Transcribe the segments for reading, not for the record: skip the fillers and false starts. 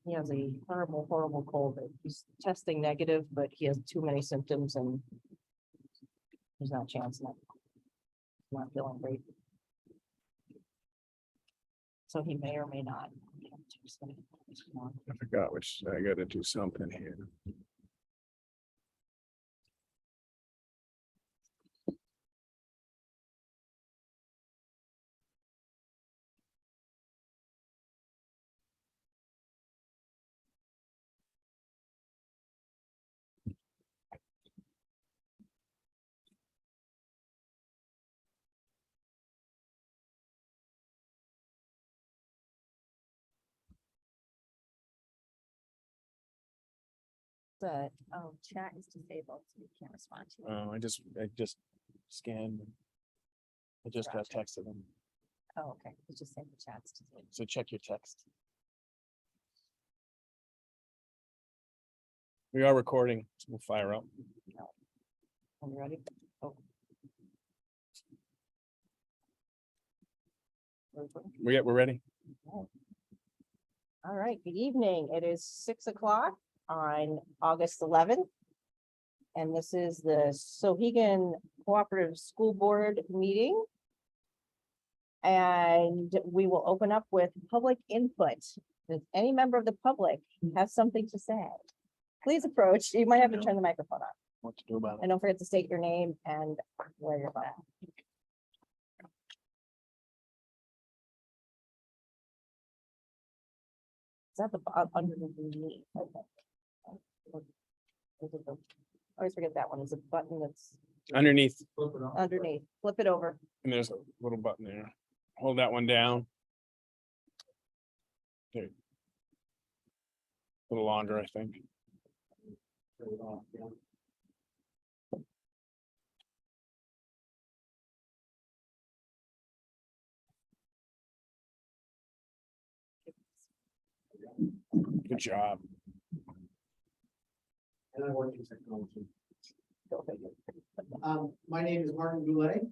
He has a horrible, horrible cold. He's testing negative, but he has too many symptoms and there's not a chance not feeling great. So he may or may not. I forgot which, I gotta do something here. But Oh, chat is disabled, so you can't respond to it. I just scanned. I just got texted them, Oh, okay. You just send the chats disabled. so check your text. We are recording, so we'll fire up. are you ready? Oh. We're ready. All right, good evening. It is 6 o'clock on August 11th. And this is the Souhegan Cooperative School Board meeting. And we will open up with public input. Does any member of the public have something to say? Please approach. You might have to turn the microphone on. What to do about it? And don't forget to state your name and where you're from. Is that the under the knee? Okay. I always forget that one. Is a button that's Underneath, underneath. Flip it over. and there's a little button there. Hold that one down. Okay. A little longer, I think. Good job. And I work in technology. Go figure. My name is Martin Goulet,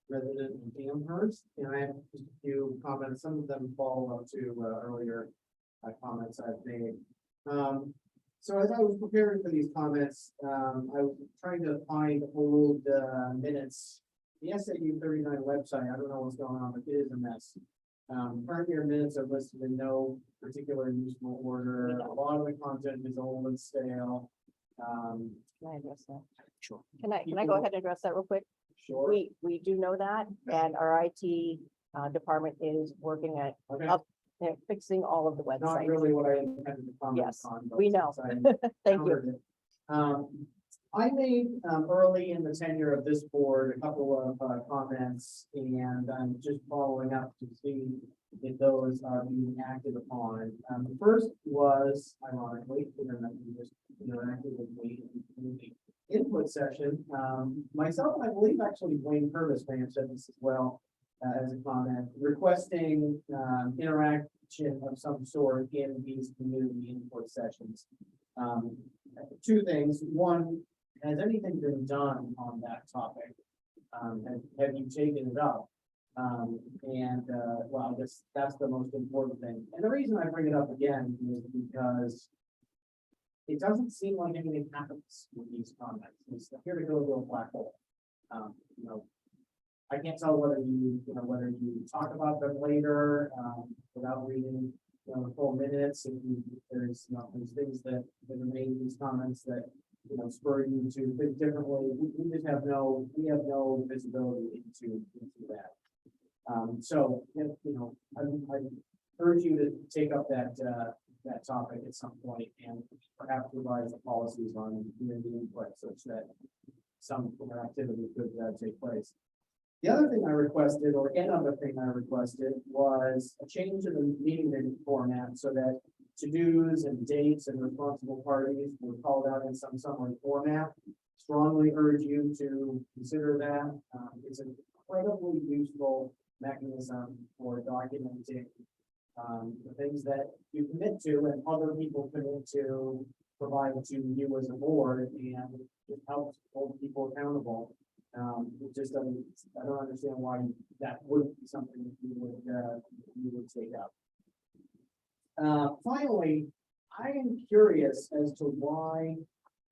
resident of Danvers, and I have just a few comments. Some of them follow up to earlier comments I've made. So as I was preparing for these comments, I was trying to find old minutes. The SAU 39 website, I don't know what's going on, but it is a mess. Current year minutes are listed in no particular useful order. A lot of the content is old and stale. Can I address that? Sure. Can I go ahead and address that real quick? Sure. We do know that, and our IT department is working at Okay. they're fixing all of the Not websites. really what I intended to comment Yes, on. but we know. since I Thank you. covered it. I made, early in the tenure of this board, a couple of, comments, and I'm just following up to see if those are being acted upon. The first was ironically, we just interacted with me in the input session. Myself, and I believe actually Wayne Purvis may have said this as well, as a comment, requesting, interaction of some sort in these community input sessions. Two things. One, has anything been done on that topic? Have you taken it up? Well, I guess that's the most important thing. And the reason I bring it up again is because it doesn't seem like anything happens with these comments. It's here to go to a black hole. You know, I can't tell whether whether you talk about them later, without reading, the full minutes. If there's, there's things that are made in these comments that, spur you to think differently. We just have no visibility into that. So, I urge you to take up that topic at some point and perhaps revise the policies on community input such that some interactivity could take place. The other thing I requested, or another thing I requested, was a change in the meeting minute format so that to-dos and dates and responsible parties were called out in some summary format. Strongly urge you to consider that. It's an incredibly useful mechanism for documenting the things that you commit to and other people commit to provide to you as a board, and it helps hold people accountable. It just doesn't, I don't understand why that wouldn't be something that you would take up. Finally, I am curious as to why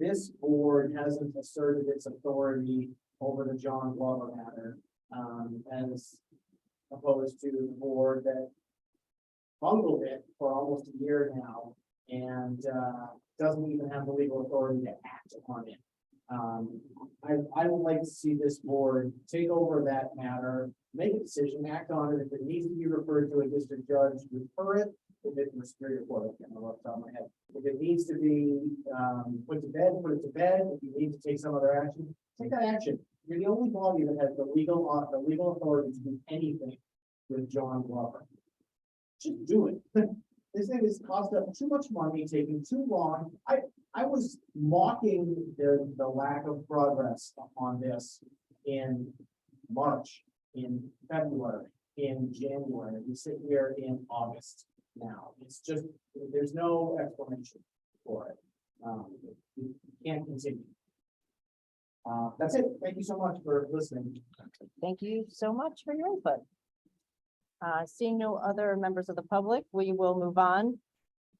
this board hasn't asserted its authority over the John Glover matter, as opposed to the board that bungled it for almost a year now and, doesn't even have the legal authority to act on it. I would like to see this board take over that matter, make a decision, act on it. If it needs to be referred to a district judge, refer it. If it was Superior Court, I can't remember off the top of my head. If it needs to be, put to bed, put it to bed. If you need to take some other action, take that action. You're the only body that has the legal authority to do anything with John Glover. Just do it. This thing has cost us too much money, taking too long. I was mocking the lack of progress on this in March, in February, in January. We sit here in August now. It's just, there's no explanation for it. You can't continue. That's it. Thank you so much for listening. Thank you so much for your input. Seeing no other members of the public, we will move on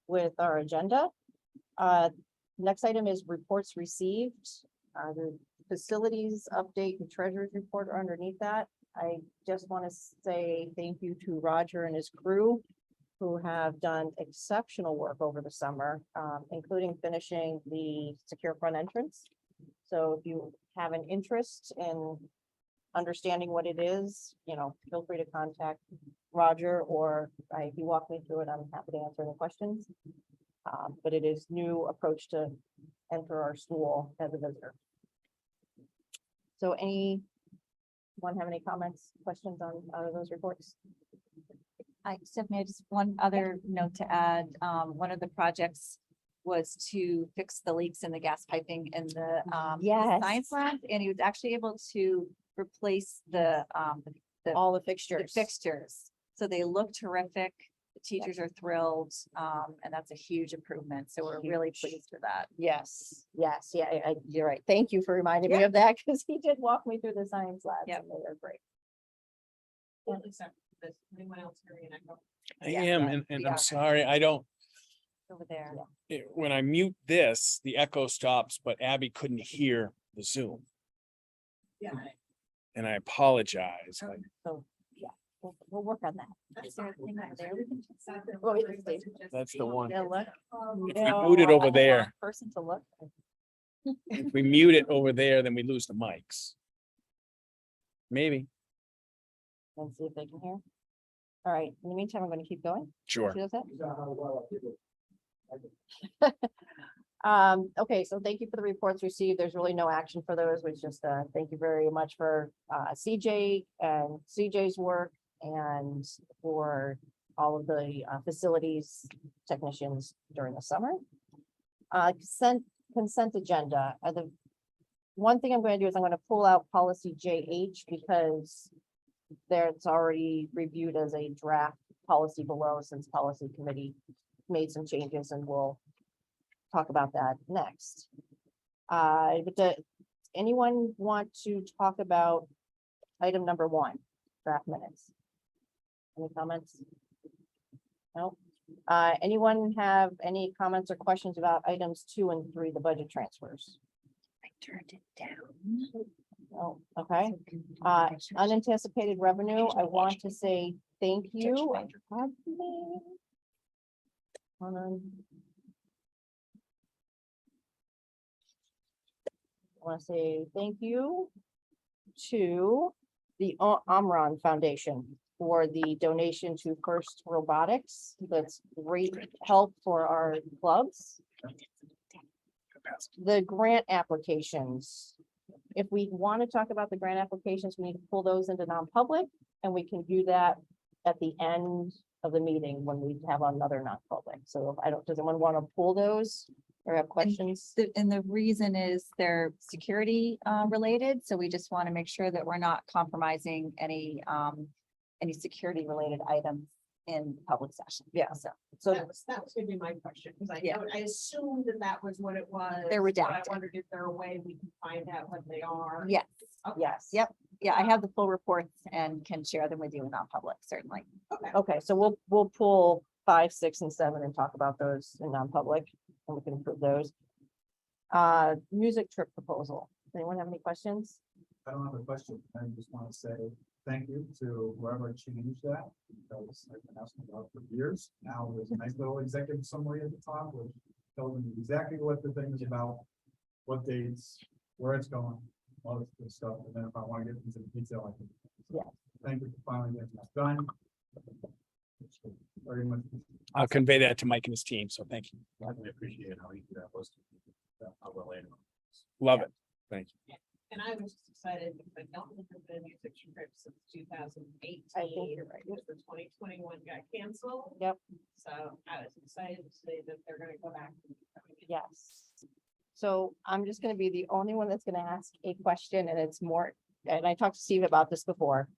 with our agenda. Next item is reports received. The facilities update and treasurer's report are underneath that. I just want to say thank you to Roger and his crew who have done exceptional work over the summer, including finishing the secure front entrance. So if you have an interest in understanding what it is, feel free to contact Roger, or if you walk me through it, I'm happy to answer any questions. But it is new approach to enter our school as a visitor. So anyone have any comments, questions on out of those reports? Stephanie, just one other note to add. One of the projects was to fix the leaks in the gas piping in the Yes. science lab, and he was actually able to replace All the the fixtures. fixtures. So they look terrific. The teachers are thrilled, and that's a huge improvement. So we're really pleased with that. Yes, yes, yeah, you're right. Thank you for reminding me of that, because he did walk me through the science labs. Yep. And they are great. Anyone else hearing an echo? I Yeah, am, yeah, and we I'm are. sorry, I don't, Over there. when I mute this, the echo stops, but Abby couldn't hear the Zoom, Yeah. and I apologize. So, yeah, we'll work on that. Is there a thing over there we can check? Well, we can see. That's the one. Yeah, look. If we mute it over there, Person to look. if we mute it over there, then we lose the mics. Maybe, And see if they can hear. All right, in the meantime, I'm going to keep going. sure. She does that? You saw how well I did it. Okay, so thank you for the reports received. There's really no action for those, which just, thank you very much for, CJ and CJ's work and for all of the, facilities technicians during the summer. Consent agenda. The one thing I'm going to do is I'm going to pull out policy JH because there it's already reviewed as a draft policy below, since policy committee made some changes, and we'll talk about that next. But does anyone want to talk about item number 1, draft minutes? Any comments? No. Anyone have any comments or questions about items 2 and 3, the budget transfers? I turned it down. Oh, okay. Unanticipated revenue, I want to say thank you. Hold on. I want to say thank you to the Omron Foundation for the donation to First Robotics. That's great help for our clubs. The grant applications. If we want to talk about the grant applications, we need to pull those into non-public, and we can do that at the end of the meeting when we have another non-public. So I don't, does anyone want to pull those or have questions? And the reason is they're security related, so we just want to make sure that we're not compromising any security related items in public session. Yeah. So That was gonna be my question, because Yeah. I assumed that was what it was. They're but redacted. I wondered if there a way we can find out what they are. yes, Okay. Yes. Yep. Yeah, I have the full reports and can share them with you in non-public, certainly. Okay. Okay, so we'll pull 5, 6, and 7 and talk about those in non-public, and we can approve those. Music trip proposal. Anyone have any questions? I don't have a question. I just want to say thank you to whoever changed that. Because I've been asking about it for years. Now there's a nice little executive summary at the top, which tells me exactly what the thing is about, what dates, where it's going, all this good stuff. And then if I want to get into the detail, I can. Yeah. Thank you for finally getting that done. Very much. I'll convey that to Mike and his team, so thank you. I appreciate how you do that. How well later. Love it. Thank you. And I was just excited because I don't think there's been a music trip since 2018. I think you're right. Because the 2021 got canceled. Yep. So I was excited to say that they're gonna go back. Yes. So I'm just gonna be the only one that's gonna ask a question, and it's more, and I talked to Steve about this before.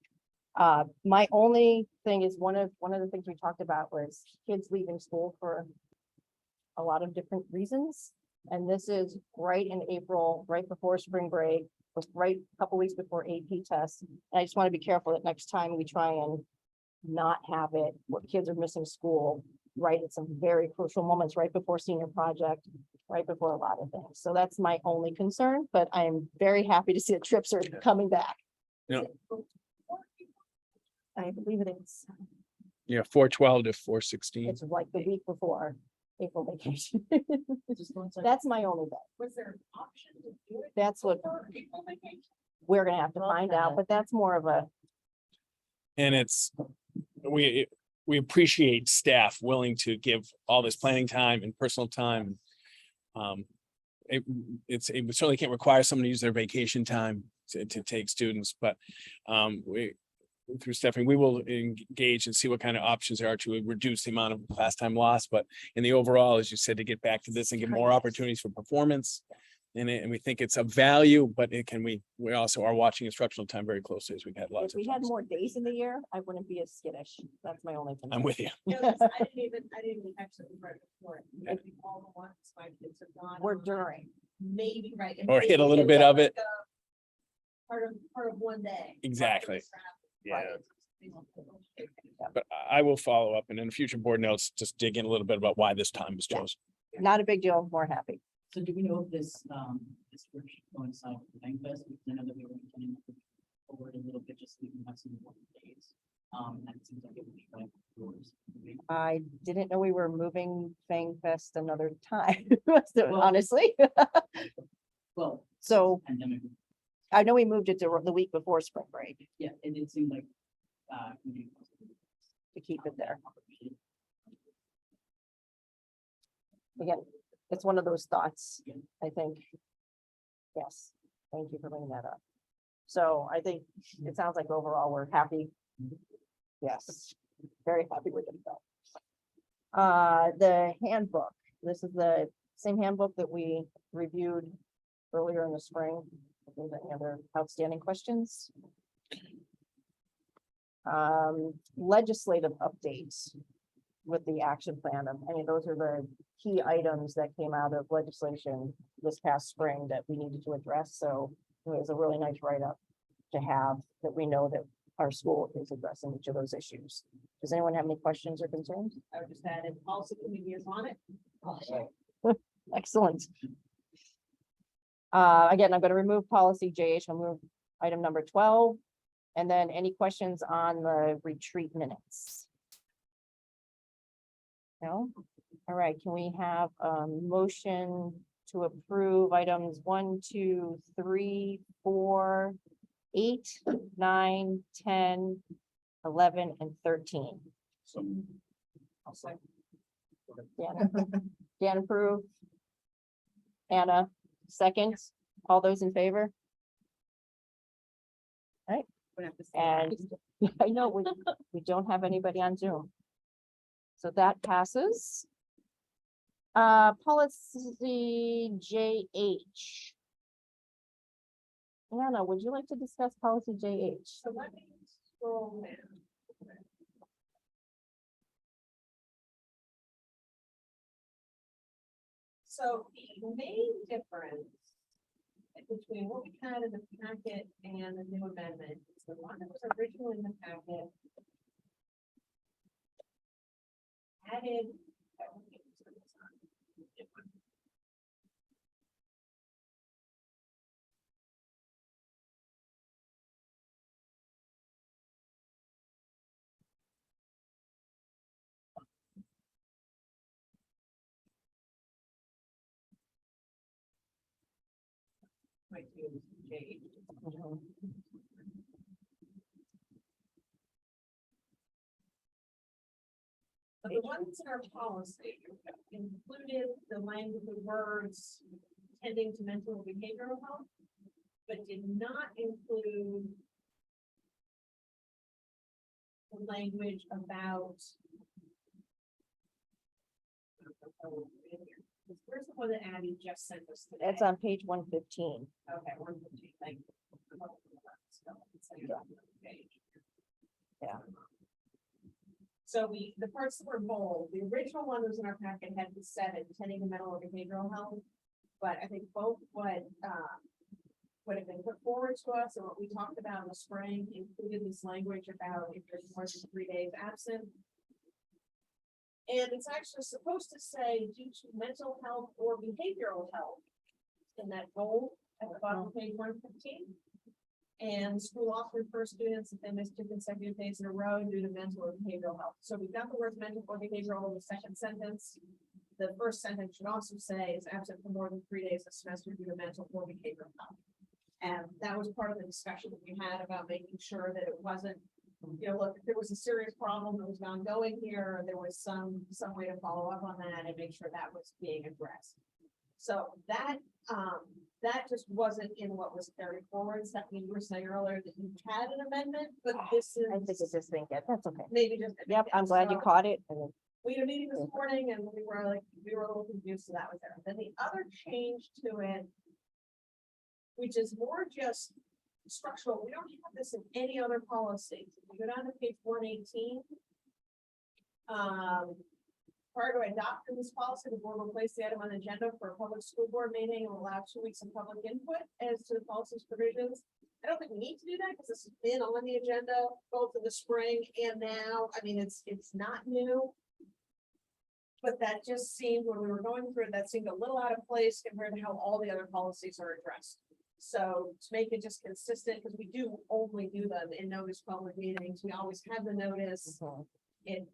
My only thing is one of the things we talked about was kids leaving school for a lot of different reasons. And this is right in April, right before spring break, right a couple weeks before AP tests. And I just want to be careful that next time we try and not have it where kids are missing school, right at some very crucial moments, right before senior project, right before a lot of things. So that's my only concern, but I am very happy to see the trips are coming back. Yeah. I believe it is. Yeah, 4/12 to 4/16. It's like the week before April vacation. That's my only bet. Was there an option to do it? That's what before April vacation? we're gonna have to find out, but that's more of a, And it's, we appreciate staff willing to give all this planning time and personal time. It certainly can't require someone to use their vacation time to take students, but through Stephanie, we will engage and see what kind of options there are to reduce the amount of class time lost, but in the overall, as you said, to get back to this and get more opportunities for performance. And we think it's of value, but we also are watching instructional time very closely as we've had if lots of we had times. more days in the year, I wouldn't be as skittish. That's my only. I'm with you. No, 'cause I didn't even actually write before it. Maybe all the ones my kids have gone. We're on, during. Maybe, right. and Or hit a maybe little it's bit of like it. Part of one day. Exactly. Yeah. But I will follow up and in future board notes, just dig in a little bit about why this time was Yeah. chosen. Not a big deal. More happy. So do we know if this, this work coincide with the Bank Fest? Because I know that we were intending to forward a little bit, just so we can have some more days. And it seems like it would be like yours. I didn't know we were moving Fang Fest another time, so Well- honestly. Well, So pandemic, I know we moved it to the week before spring break yeah, it seemed like, to keep it there. Again, it's one of those thoughts, Yeah. I think. Yes, thank you for bringing that up. So I think it sounds like overall we're happy. Yes, very happy with it though. The handbook, this is the same handbook that we reviewed earlier in the spring. If there's any other outstanding questions? Legislative updates with the action plan. I mean, those are the key items that came out of legislation this past spring that we needed to address. So it was a really nice write-up to have that we know that our school is addressing each of those issues. Does anyone have any questions or concerns? I would just add, policy committee is on it. Excellent. Again, I'm going to remove policy JH. I'll move item number 12. And then any questions on the retreat minutes? No? All right, can we have a motion to approve items 1, 2, 3, 4, 8, 9, 10, 11, and 13? I'll say. Dan approve. Anna, second. All those in favor? And I know we don't have anybody on Zoom. So that passes. Policy JH. Anna, would you like to discuss policy JH? So let me scroll down. So the main difference between what we had in the packet and the new amendment is the one that was originally in the packet had added. Might be able to change. Mhm. But the ones in our policy included the language, the words tending to mental and behavioral health, but did not include the language about. Where's the one that Abby just sent us today? It's on page 115. Okay, 115, thank you. Yeah. So the parts that were bold, the original one was in our packet had the 7, tending to mental or behavioral health. But I think both what have been put forward to us and what we talked about in the spring included this language about if there's more than 3 days absent. And it's actually supposed to say due to mental health or behavioral health in that bold at the bottom of page 115. And school also refers students if they miss 2 consecutive days in a row due to mental or behavioral health. So we've got the words mental or behavioral in the second sentence. The first sentence should also say is absent for more than 3 days a semester due to mental or behavioral health. And that was part of the discussion that we had about making sure that it wasn't, you know, look, if there was a serious problem that was ongoing here, there was some way to follow up on that and make sure that was being addressed. So that just wasn't in what was carried forward. Stephanie, you were saying earlier that you had an amendment, but this is I think it just didn't get, that's okay. maybe just. Yep, I'm glad you So- caught it. And we had a meeting this morning and we were a little confused, so that was there. Then the other change to it, which is more just structural, we don't have this in any other policy. If you go down to page 118. Prior to adopting this policy, the board will place the item on the agenda for a public school board meeting and will allow 2 weeks of public input as to the policy's provisions. I don't think we need to do that because this has been on the agenda both in the spring and now. I mean, it's not new. But that just seemed, when we were going through it, that seemed a little out of place compared to how all the other policies are addressed. So to make it just consistent, because we do only do them in notice public meetings, we always have the notice. Mhm. It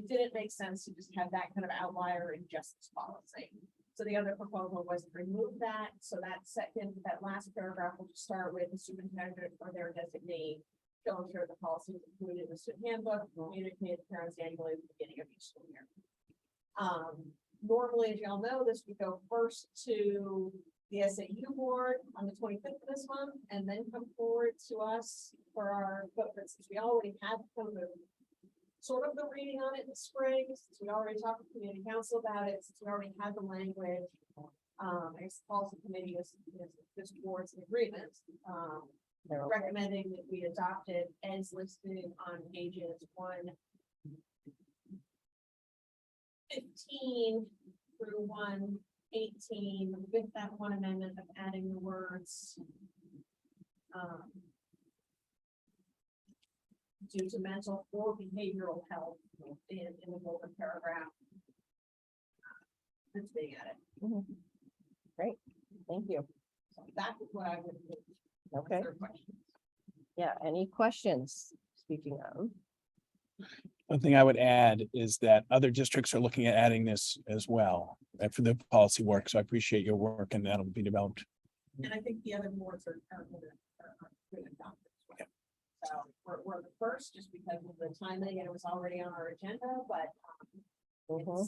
didn't make sense to just have that kind of outlier in just this policy. So the other proposal was to remove that, so that last paragraph will just start with the superintendent or their designee. Shall ensure the policy is included in the student handbook, communicated to parents annually at the beginning of each school year. Normally, as y'all know, this would go first to the SAU board on the 25th of this month, and then come forward to us for our, but since we already had sort of the reading on it in the spring, since we already talked to community council about it, since we already had the language. I guess the policy committee is this board's agreement, they're okay. recommending that we adopt it as listed on pages 115 through 118 with that one amendment of adding the words. Due to mental or behavioral health in the golden paragraph. That's being added. Great, thank you. So that is what I would. do. Okay, Third question. yeah, any questions? Speaking of, One thing I would add is that other districts are looking at adding this as well for the policy work. So I appreciate your work and that'll be developed. And I think the other boards are going to adopt it as well. So we're the first just because of the timing and it was already on our agenda, but Mhm.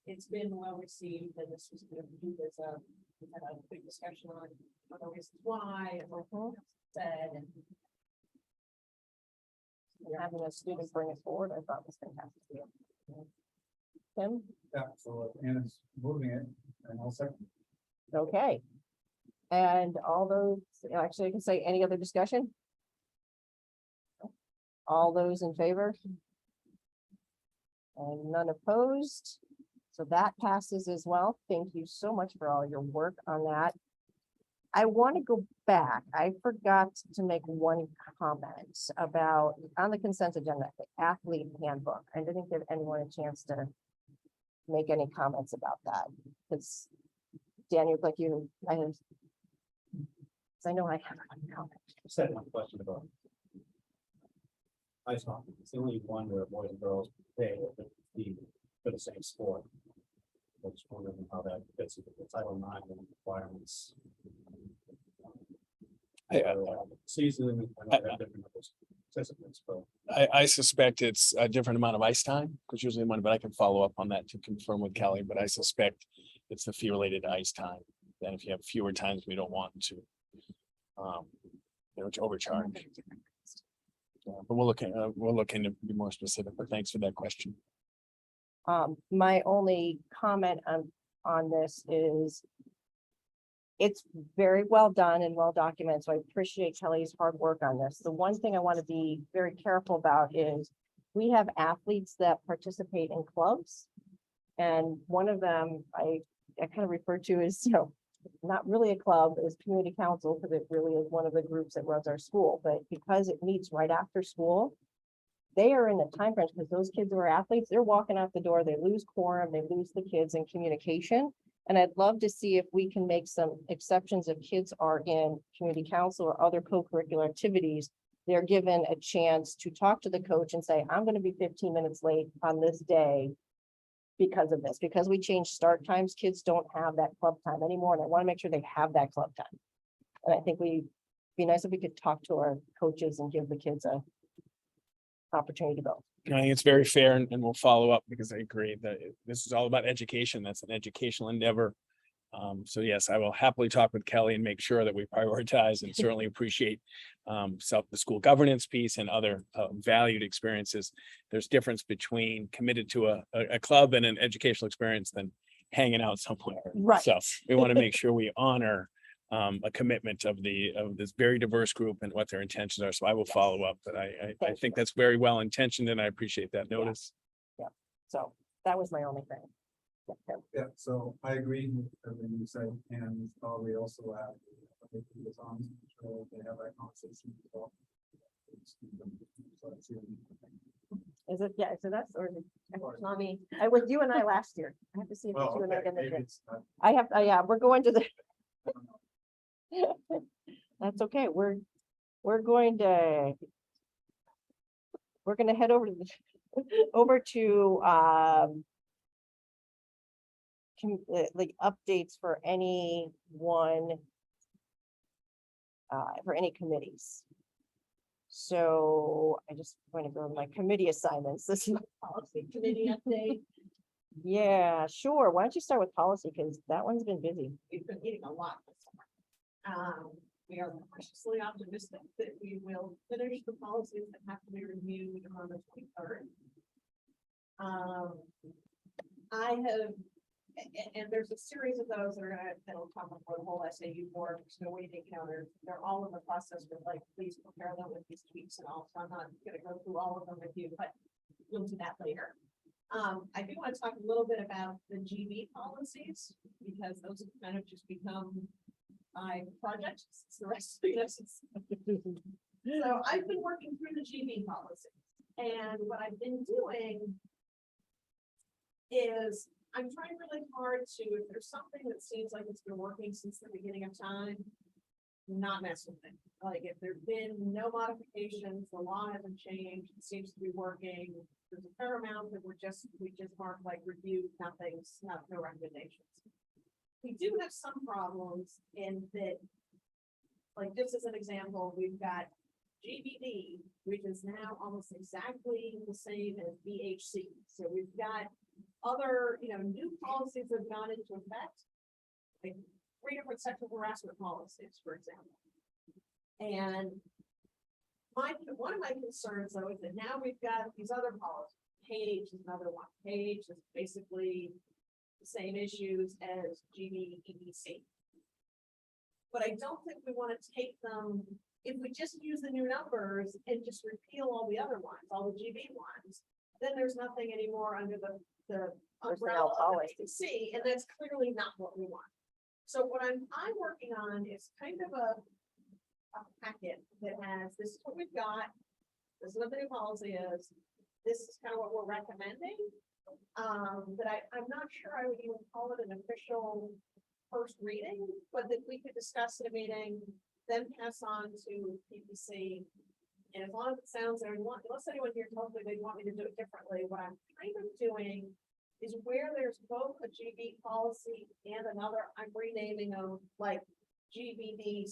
it's been well received and this was going to be as we had a big discussion on the reasons why and what said and. having a student bring it forward, I thought was fantastic. Tim, Yeah, so Anna's moving it and I'll second. okay. And all those, actually, I can say any other discussion? All those in favor? And none opposed. So that passes as well. Thank you so much for all your work on that. I want to go back. I forgot to make one comment about, on the consent agenda, the athlete handbook. I didn't give anyone a chance to make any comments about that, because Daniel, like you, I have. 'Cause I know I have one comment. Said one question about. Ice hockey, it's the only one where boys and girls pay for the same sport. I was wondering how that fits into the Title IX and requirements. Season. and all that different participants, but I suspect it's a different amount of ice time, because usually one, but I can follow up on that to confirm with Kelly, but I suspect it's the fee related to ice time. Then if you have fewer times, we don't want to. To overcharge. Yeah, but we'll look into be more specific, but thanks for that question. My only comment on this is it's very well done and well documented, so I appreciate Kelly's hard work on this. The one thing I want to be very careful about is we have athletes that participate in clubs. And one of them, I kind of refer to as, not really a club, is community council, because it really is one of the groups that runs our school, but because it meets right after school, they are in a time crunch, because those kids who are athletes, they're walking out the door, they lose quorum, they lose the kids in communication. And I'd love to see if we can make some exceptions if kids are in community council or other co-curricular activities. They're given a chance to talk to the coach and say, I'm going to be 15 minutes late on this day because of this, because we changed start times, kids don't have that club time anymore, and I want to make sure they have that club time. And I think we'd be nice if we could talk to our coaches and give the kids a opportunity to go. I think it's very fair, and we'll follow up, because I agree that this is all about education. That's an educational endeavor. So yes, I will happily talk with Kelly and make sure that we prioritize, and certainly appreciate the school governance piece and other valued experiences. There's difference between committed to a club and an educational experience than hanging out somewhere. Right. So we want to make sure we honor a commitment of this very diverse group and what their intentions are. So I will follow up, but I think that's very well intentioned, and I appreciate that notice. So that was my only thing. Yeah, so I agree with everything you said, and probably also add, if it's on, control, they have that conversation as well. So that's the only thing. Is it, yeah, so that's, or, not me, I was you and I last year. I have to see if Well, it's you and I okay, get maybe it. it's not- I have, yeah, we're going to the, I don't know. that's okay, we're going to. We're gonna head over to over to like updates for anyone. For any committees. So I just going to go to my committee assignments. This is, Policy committee update. yeah, sure. Why don't you start with policy? Because that one's been busy. We've been getting a lot this summer. We are cautiously optimistic that we will finish the policies that have to be reviewed on the 23rd. I have, and there's a series of those that'll come before the whole SAU board, there's no waiting counter. They're all in the process with please prepare them with these tweaks and all, so I'm not gonna go through all of them with you, but we'll do that later. I do want to talk a little bit about the GB policies, because those have kind of just become my project. It's the rest of the So I've been working through the GB policy, and what I've been doing is I'm trying really hard to, if there's something that seems like it's been working since the beginning of time, not mess with it. Like if there've been no modifications, the law hasn't changed, it seems to be working. There's a fair amount that we just mark like review, no recommendations. We do have some problems in that, like this is an example, we've got GBD, which is now almost exactly the same as BHC. So we've got other, new policies that have gone into effect, like 3 different sexual harassment policies, for example. And one of my concerns though is that now we've got these other policies. Page is another one. Page is basically the same issues as GBEDC. But I don't think we want to take them, if we just use the new numbers and just repeal all the other ones, all the GB ones, then there's nothing anymore under the Personnel umbrella of policy. the BDC, and that's clearly not what we want. So what I'm working on is kind of a packet that has, this is what we've got. This is what the new policy is. This is kind of what we're recommending. But I'm not sure I would even call it an official first reading, but that we could discuss in a meeting, then pass on to PPC. And as long as it sounds, unless anyone here tells me they want me to do it differently, what I'm kind of doing is where there's both a GB policy and another, I'm renaming them like GBD/BHC.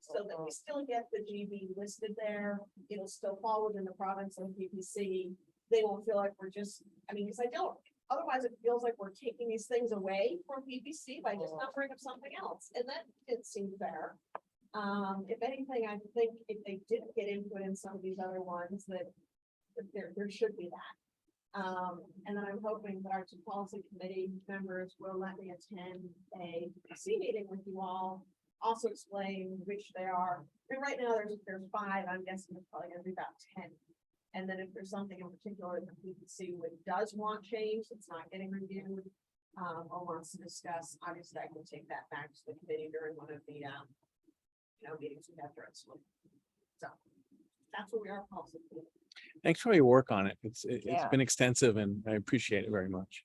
So that we still get the GB listed there, it'll still fall within the province of PPC. They won't feel like we're just, I mean, because I don't, otherwise it feels like we're taking these things away from PPC by just numbering of something else, and that didn't seem fair. If anything, I think if they didn't get input in some of these other ones, that there should be that. And then I'm hoping that our two policy committee members will let me attend a PPC meeting with you all, also explain which they are. I mean, right now there's 5, I'm guessing it's probably gonna be about 10. And then if there's something in particular that PPC does want changed, it's not getting reviewed, or wants to discuss, obviously I can take that back to the committee during one of the, meetings we have during school. So that's where we are. Policy committee. Thanks for your work on it. It's Yeah. been extensive and I appreciate it very much.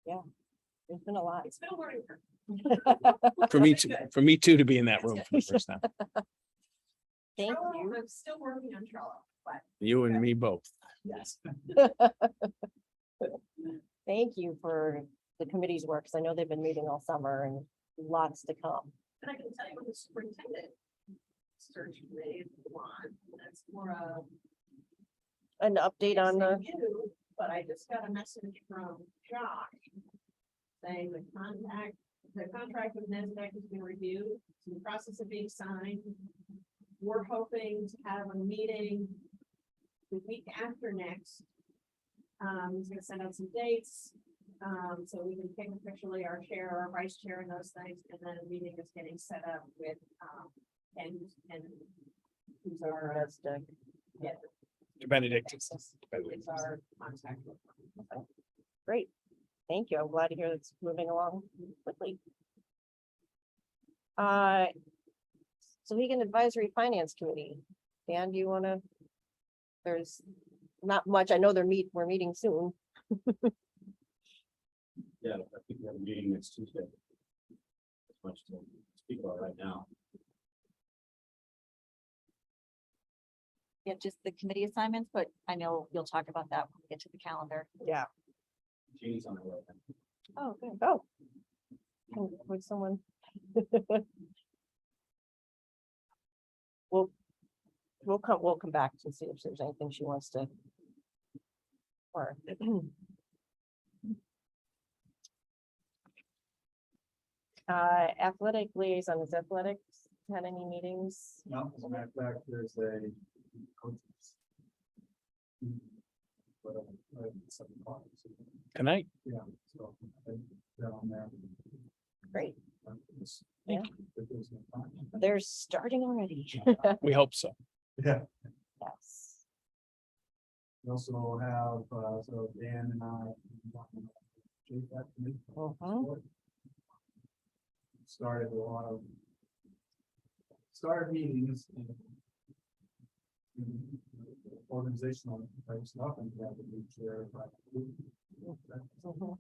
There's been a lot. It's been a learning curve. For me too, to be in that room for the first time. Thank Trello, you. I'm still working on Trello, but You and me both. yes. Thank you for the committee's work, 'cause I know they've been meeting all summer and lots to come. And I can tell you what the superintendent search committee is on, that's more of. An update on the, you, but I just got a message from Josh saying the contract with NASDAQ has been reviewed, it's in the process of being signed. We're hoping to have a meeting the week after next. He's gonna send out some dates, so we can pick officially our chair, our vice chair and those things, and then a meeting is getting set up with, and who's our, yeah, Benedict. it's our contact. great. Thank you. I'm glad to hear it's moving along quickly. Souhegan Advisory Finance Committee. Dan, do you wanna? There's not much. I know we're meeting soon. Yeah, I think we have a meeting next Tuesday. As much to speak about right now. Yeah, just the committee assignments, but I know you'll talk about that when we get to the calendar. Yeah. Jeannie's on her way. Oh, good. Oh. Would someone? We'll come back to see if there's anything she wants to. Or. Athletic liaison, is athletics had any meetings? No, as a matter of fact, there's a coaches. But, 7 o'clock, so, Tonight, yeah, so they're on there. Great, Yeah. they're starting already. we hope so. Yeah, Yes. we also have, so Dan and I. Started a lot of. Started meetings. Organizational type stuff and we have a new chair. Mhm.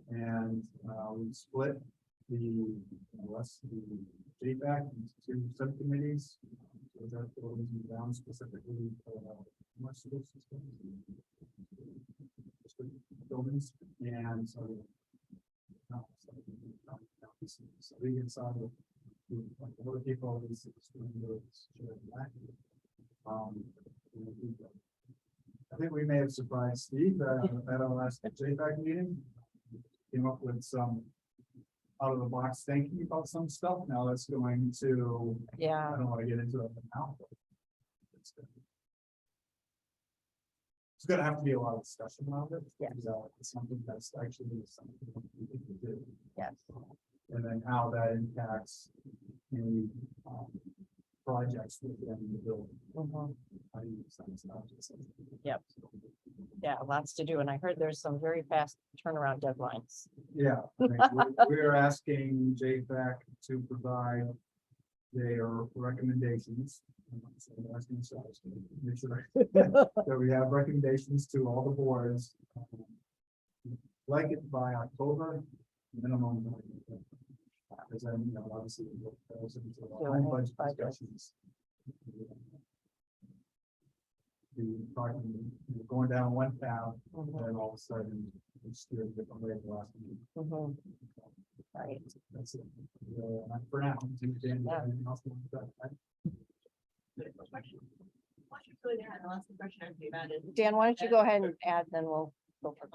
And we split the rest of the JPAC into 2 subcommittees. So that goes down specifically for more school systems. Buildings and so. So we can solve it. Other people. I think we may have surprised Steve at our last JPAC meeting. Came up with some out of the box thinking about some stuff. Now that's going to, Yeah, I don't want to get into it now. But it's good. It's gonna have to be a lot of discussion around it. Yeah. because, it's something that's actually something we need to do. yes. And then how that impacts any projects within the building. Mhm. I use that as an object. Yep. Yeah, lots to do. And I heard there's some very fast turnaround deadlines. Yeah, I think we're asking JFAC to provide their recommendations. So I'm asking ourselves to make sure that we have recommendations to all the boards. Like it by October, minimum. Because then, you know, obviously, those into the own budget discussions. The talking, going down one path, and Mhm, then all of a sudden, it's steered a different way at the last minute. mhm. Right. That's it. For now. Yeah. Anything else you want to say? Question. Why don't you go there, and I'll ask the question I'd be about it. Dan, why don't you go ahead and add, then we'll go for.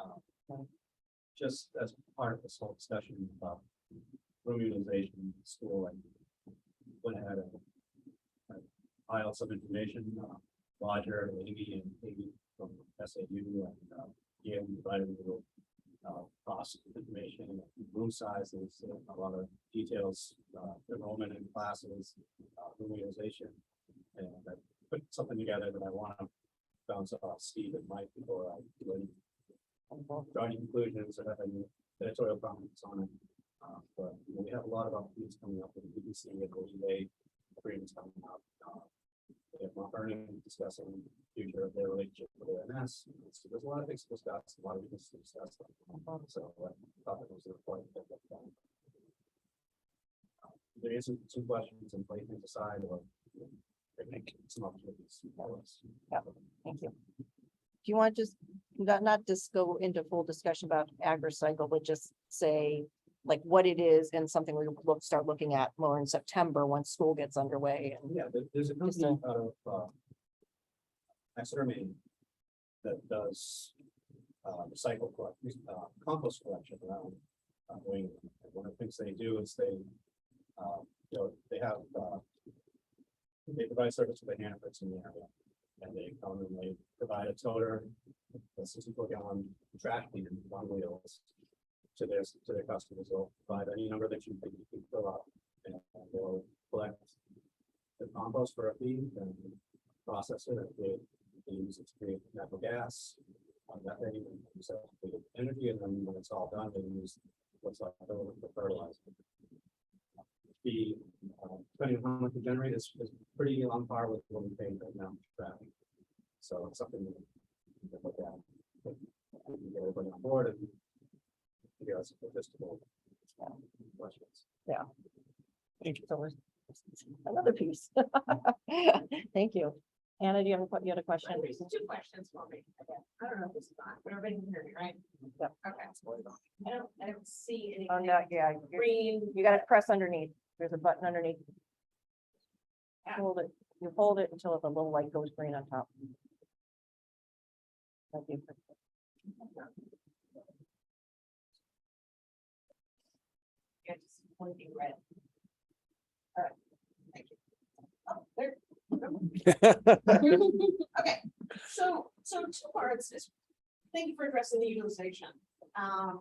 Just as part of this whole discussion about room utilization in school, and went ahead and filed some information, Roger, Amy, and Amy from SAU, and Gail provided a little cost information, room sizes, a lot of details, enrollment in classes, room utilization, and I put something together that I want to bounce off Steve and Mike before I do any draw any conclusions or have any editorial comments on it. But you know, we have a lot of opportunities coming up with the BBC and OEA agreements coming up. We have Mount Vernon discussing the future of their relationship with AMS. So there's a lot of things to discuss, a lot of things to discuss. So I thought that was important to get that done. There is some questions and play things aside, or some opportunities. Thank you. Do you want to just, not just go into full discussion about Agricycle, but just say like what it is and something we start looking at more in September once school gets underway and. Yeah, there's a Just company out of Exeter, Maine, that does recycle compost collection around New England. And one of the things they do is they, you know, they provide service to the Hannaford's in the area, and they come and they provide a toter, a 60-foot-gallon trash can on wheels to their customers. They'll provide any number that you think you can fill up, and they'll collect the compost for a fee and process it. They use it to create natural gas. That they use that to create energy, and then when it's all done, they use what's left over for fertilizer. The depending on how much we generate is pretty on par with what we pay right now for traffic. So it's something that we can look at. But we can get everybody on board and figure out some logistical questions. So we're another piece. Thank you. Anna, do you had a question? There's two questions for me. I don't know if this is on, but everybody can hear me, right? Yep. Okay. I don't see any. Oh, no, yeah, Green. you gotta press underneath. There's a button underneath. Yeah. Hold it, you hold it until the little light goes green on top. Thank you. Yeah, just blinking red. All right, thank you. Oh, there. Okay, so two parts is, thank you for addressing the utilization.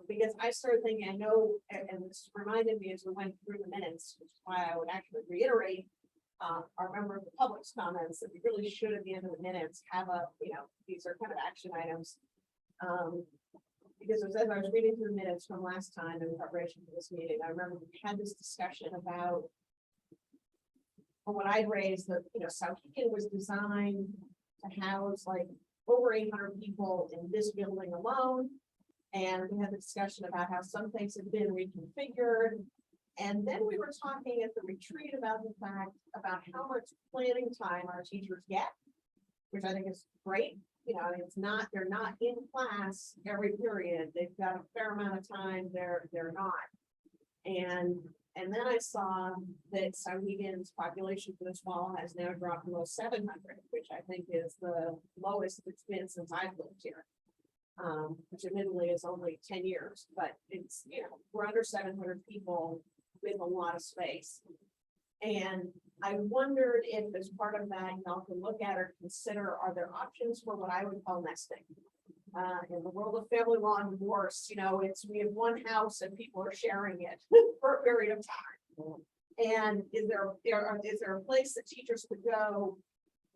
Because I started thinking, I know, and this reminded me as we went through the minutes, which is why I would actually reiterate our member of the public's comments, that we really should at the end of the minutes have a, you know, these are kind of action items. Because as I was reading through the minutes from last time in preparation for this meeting, I remember we had this discussion about what I'd raised, that, you know, Souhegan was designed to house like over 800 people in this building alone. And we had a discussion about how some things had been reconfigured. And then we were talking at the retreat about the fact about how much planning time our teachers get, which I think is great. You know, it's not, they're not in class every period. They've got a fair amount of time they're not. And then I saw that Souhegan's population for this fall has now dropped below 700, which I think is the lowest it's been since I've lived here. Which admittedly is only 10 years, but it's, you know, we're under 700 people with a lot of space. And I wondered if as part of that, y'all can look at or consider, are there options for what I would call nesting? In the world of family law and divorce, you know, we have one house and people are sharing it for a period of time. And is there a place that teachers could go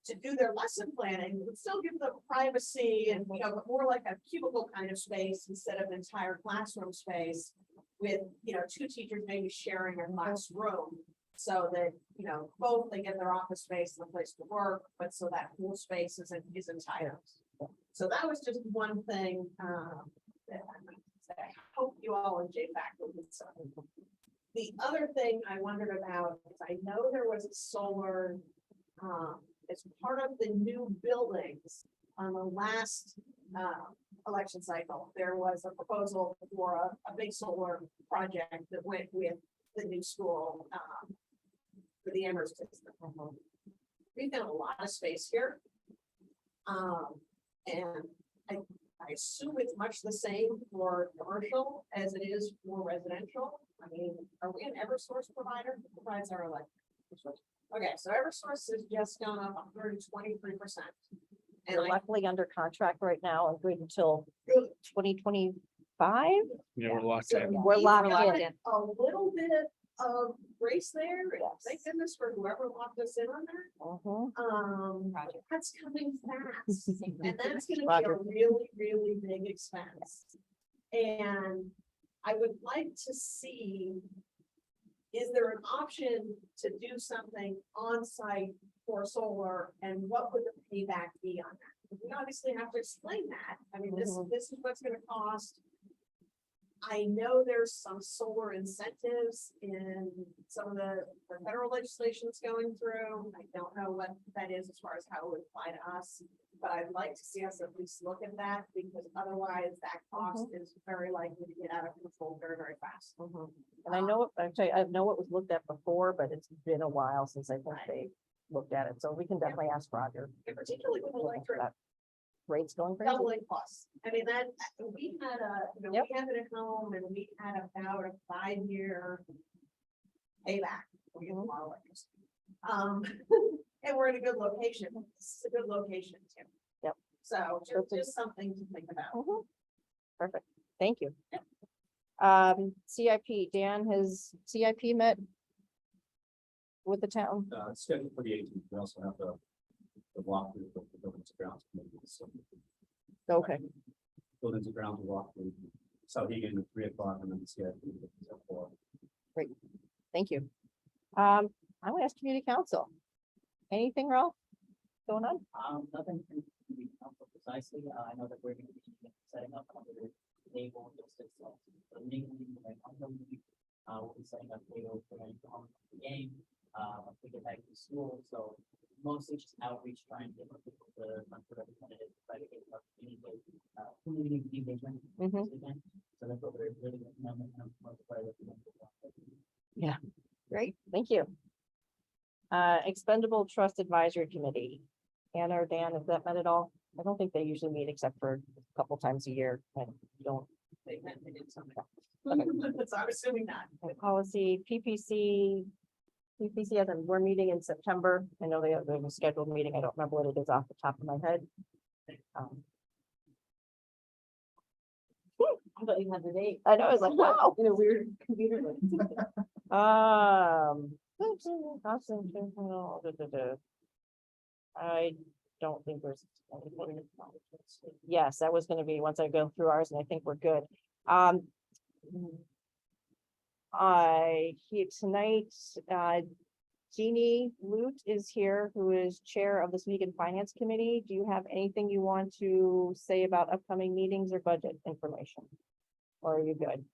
to do their lesson planning, but still give them privacy and, you know, but more like a cubicle kind of space instead of an entire classroom space with, you know, two teachers maybe sharing a classroom so that, you know, both they get their office space and a place to work, but so that whole space isn't tired. So that was just one thing, that I hope you all in JFAC will do something. The other thing I wondered about is I know there was a solar, as part of the new buildings on the last election cycle, there was a proposal for a big solar project that went with the new school for the Amherst system. We've got a lot of space here. And I assume it's much the same for commercial as it is for residential. I mean, are we an Eversource provider? Who provides our electric? Okay, so Eversource has just gone up 123%. And We're I luckily under contract right now and good until Good. 2025. You know, we're locked So in. We're we've locked got in. a little bit of grace there. And Yes. thank goodness for whoever locked us in on that. Mhm. Project. That's coming fast. And that's gonna be a Roger. really, really big expense. And I would like to see, is there an option to do something on site for solar and what would the payback be on that? We obviously have to explain that. I mean, this is what's gonna cost. I know there's some solar incentives in some of the federal legislation that's going through. I don't know what that is as far as how it would apply to us. But I'd like to see us at least look at that because otherwise that cost is very likely to get out of control very, very fast. And I know, actually, I know it was looked at before, but it's been a while since I think Right. they looked at it. So we can definitely ask Roger. And particularly with electric Rates going crazy. doubling plus. I mean, that, we had Yep. we have it at home and we had about a 5-year payback. We get a lot of electricity. And we're in a good location. It's a good location too. Yep. So That's a- just something to think about. Mhm. Perfect. Thank you. CIP, Dan, has CIP met with the town? It's scheduled for the 18th. We also have the walkthrough of the buildings and grounds committee. So Okay, buildings and grounds will walk through Souhegan at 3 o'clock and then the CIP at 4. thank you. I'm gonna ask community council. Anything, Ralph, going on? Nothing can be council precisely. I know that we're going to be setting up another table just as the mainly like we'll be setting up tables for any the game. We get back to school, so mostly just outreach, trying to get more people to run for representatives, try to get more community engagement. Mhm. Again. So that's what we're really looking at. Yeah, great, thank you. Expendable Trust Advisory Committee. Anna or Dan, has that met at all? I don't think they usually meet except for a couple times a year. I don't. They meant they did something. Okay. So I'm assuming not. Policy, PPC. PPC, we're meeting in September. I know they have a scheduled meeting. I don't remember what it is off the top of my head. I thought you had the date. I know, I was like, wow. In a weird computer. I don't think there's. anything. Yes, that was gonna be, once I go through ours, and I think we're good. Tonight, Jeannie Lute is here, who is chair of the Souhegan Finance Committee. Do you have anything you want to say about upcoming meetings or budget information? Or are you good?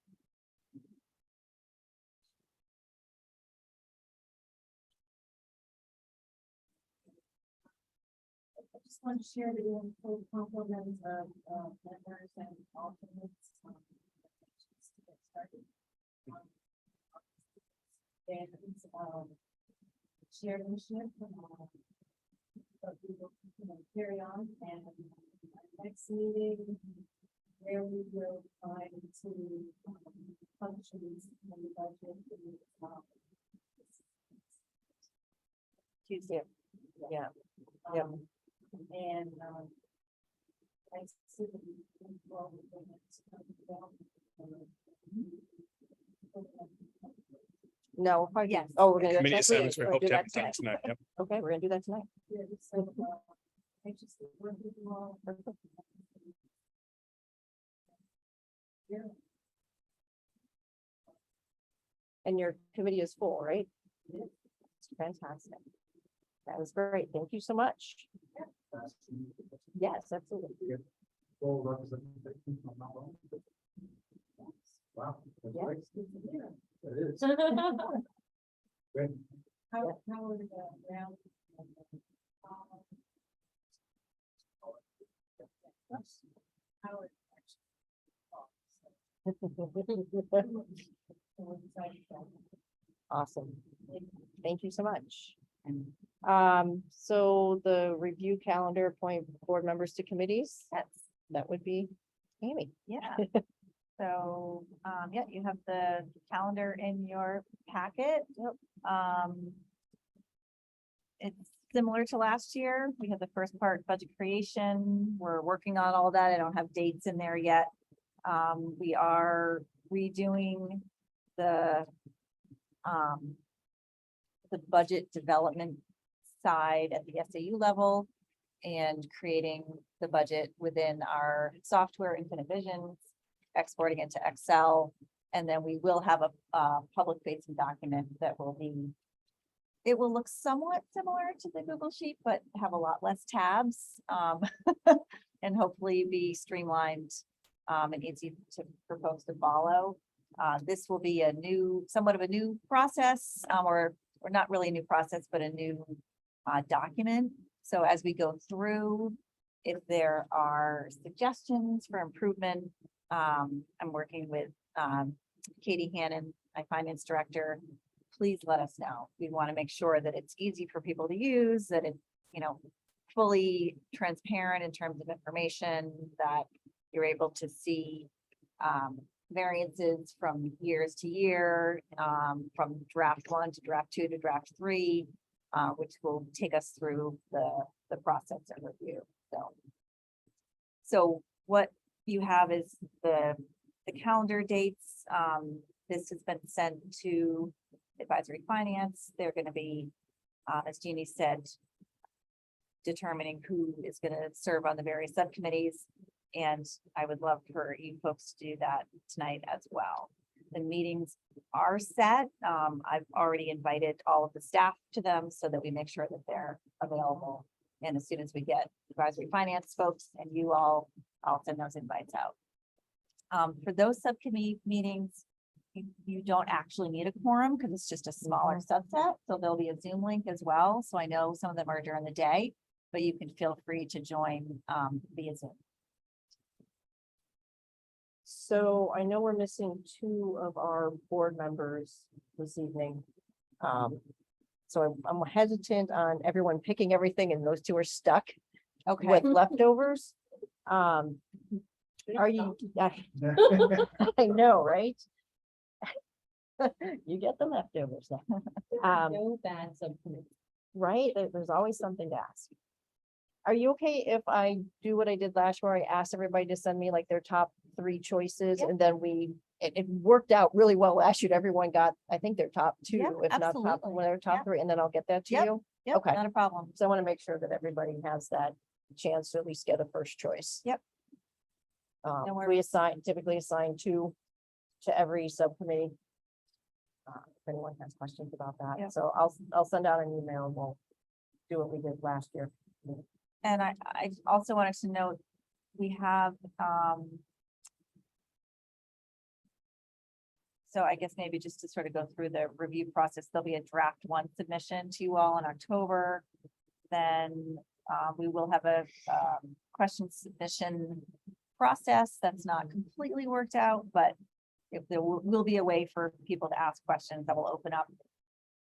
I just want to share the full compliments of members and alternates. Just to get started. And chairmanship. But we will, carry on and our next meeting. Where we will try to functions and the budget. Tuesday. Yeah. Yep. And, I see that we can roll with it. No. we'll probably do- Yes. Oh, we're gonna. do that Committee tonight? assignments, we We're hope gonna to do have that it done tonight. tonight. Yep. Okay, we're gonna do that tonight. Yeah, it's like, I just work with you all. And your committee is full, right? It's fantastic. That was great. Thank you so much. Yes, absolutely. Full representation from now on. Wow. that's Yeah. great. It is. Great. How are the round? How are Awesome. Thank you so much. So the review calendar, appoint board members to committees, that would be Amy. Yeah. So, yeah, you have the calendar in your packet. It's similar to last year. We have the first part, budget creation. We're working on all that. I don't have dates in there yet. We are redoing the budget development side at the SAU level and creating the budget within our software, Infinite Visions, exporting into Excel. And then we will have a public facing document that will be, it will look somewhat similar to the Google Sheet, but have a lot less tabs. And hopefully be streamlined and easy for folks to follow. This will be a new, somewhat of a new process, or not really a new process, but a new document. So as we go through, if there are suggestions for improvement, I'm working with Katie Hannon, my finance director. Please let us know. We want to make sure that it's easy for people to use, that it's, fully transparent in terms of information, that you're able to see variances from years to year, from draft 1 to draft 2 to draft 3, which will take us through the process and review. So what you have is the calendar dates. This has been sent to advisory finance. They're going to be, as Jeannie said, determining who is going to serve on the various subcommittees. And I would love for you folks to do that tonight as well. The meetings are set. I've already invited all of the staff to them so that we make sure that they're available. And as soon as we get advisory finance folks and you all, I'll send those invites out. For those subcommittee meetings, you don't actually need a quorum because it's just a smaller subset. So there'll be a Zoom link as well. So I know some of them are during the day, but you can feel free to join via Zoom. So I know we're missing 2 of our board members this evening. So I'm hesitant on everyone picking everything and those 2 are stuck Okay. with leftovers. Are you, I know, right? You get the leftovers now. No bad subcommittee. Right? There's always something to ask. Are you okay if I do what I did last year? I asked everybody to send me like their top 3 choices Yep. and then it worked out really well last year. Everyone got, I think their top 2, Yeah, if not top, absolutely. one of their top Yep. 3, and then I'll get that to Yep. you. Yep, Okay. not a problem. So I want to make sure that everybody has that chance to at least get a first choice. Yep. No We worries. typically assign 2 to every subcommittee. If anyone has questions about that, Yep. so I'll send out an email and we'll do what we did last year. And I also wanted to note, we have, so I guess maybe just to sort of go through the review process, there'll be a draft 1 submission to you all in October. Then we will have a question submission process that's not completely worked out, but if there will be a way for people to ask questions that will open up.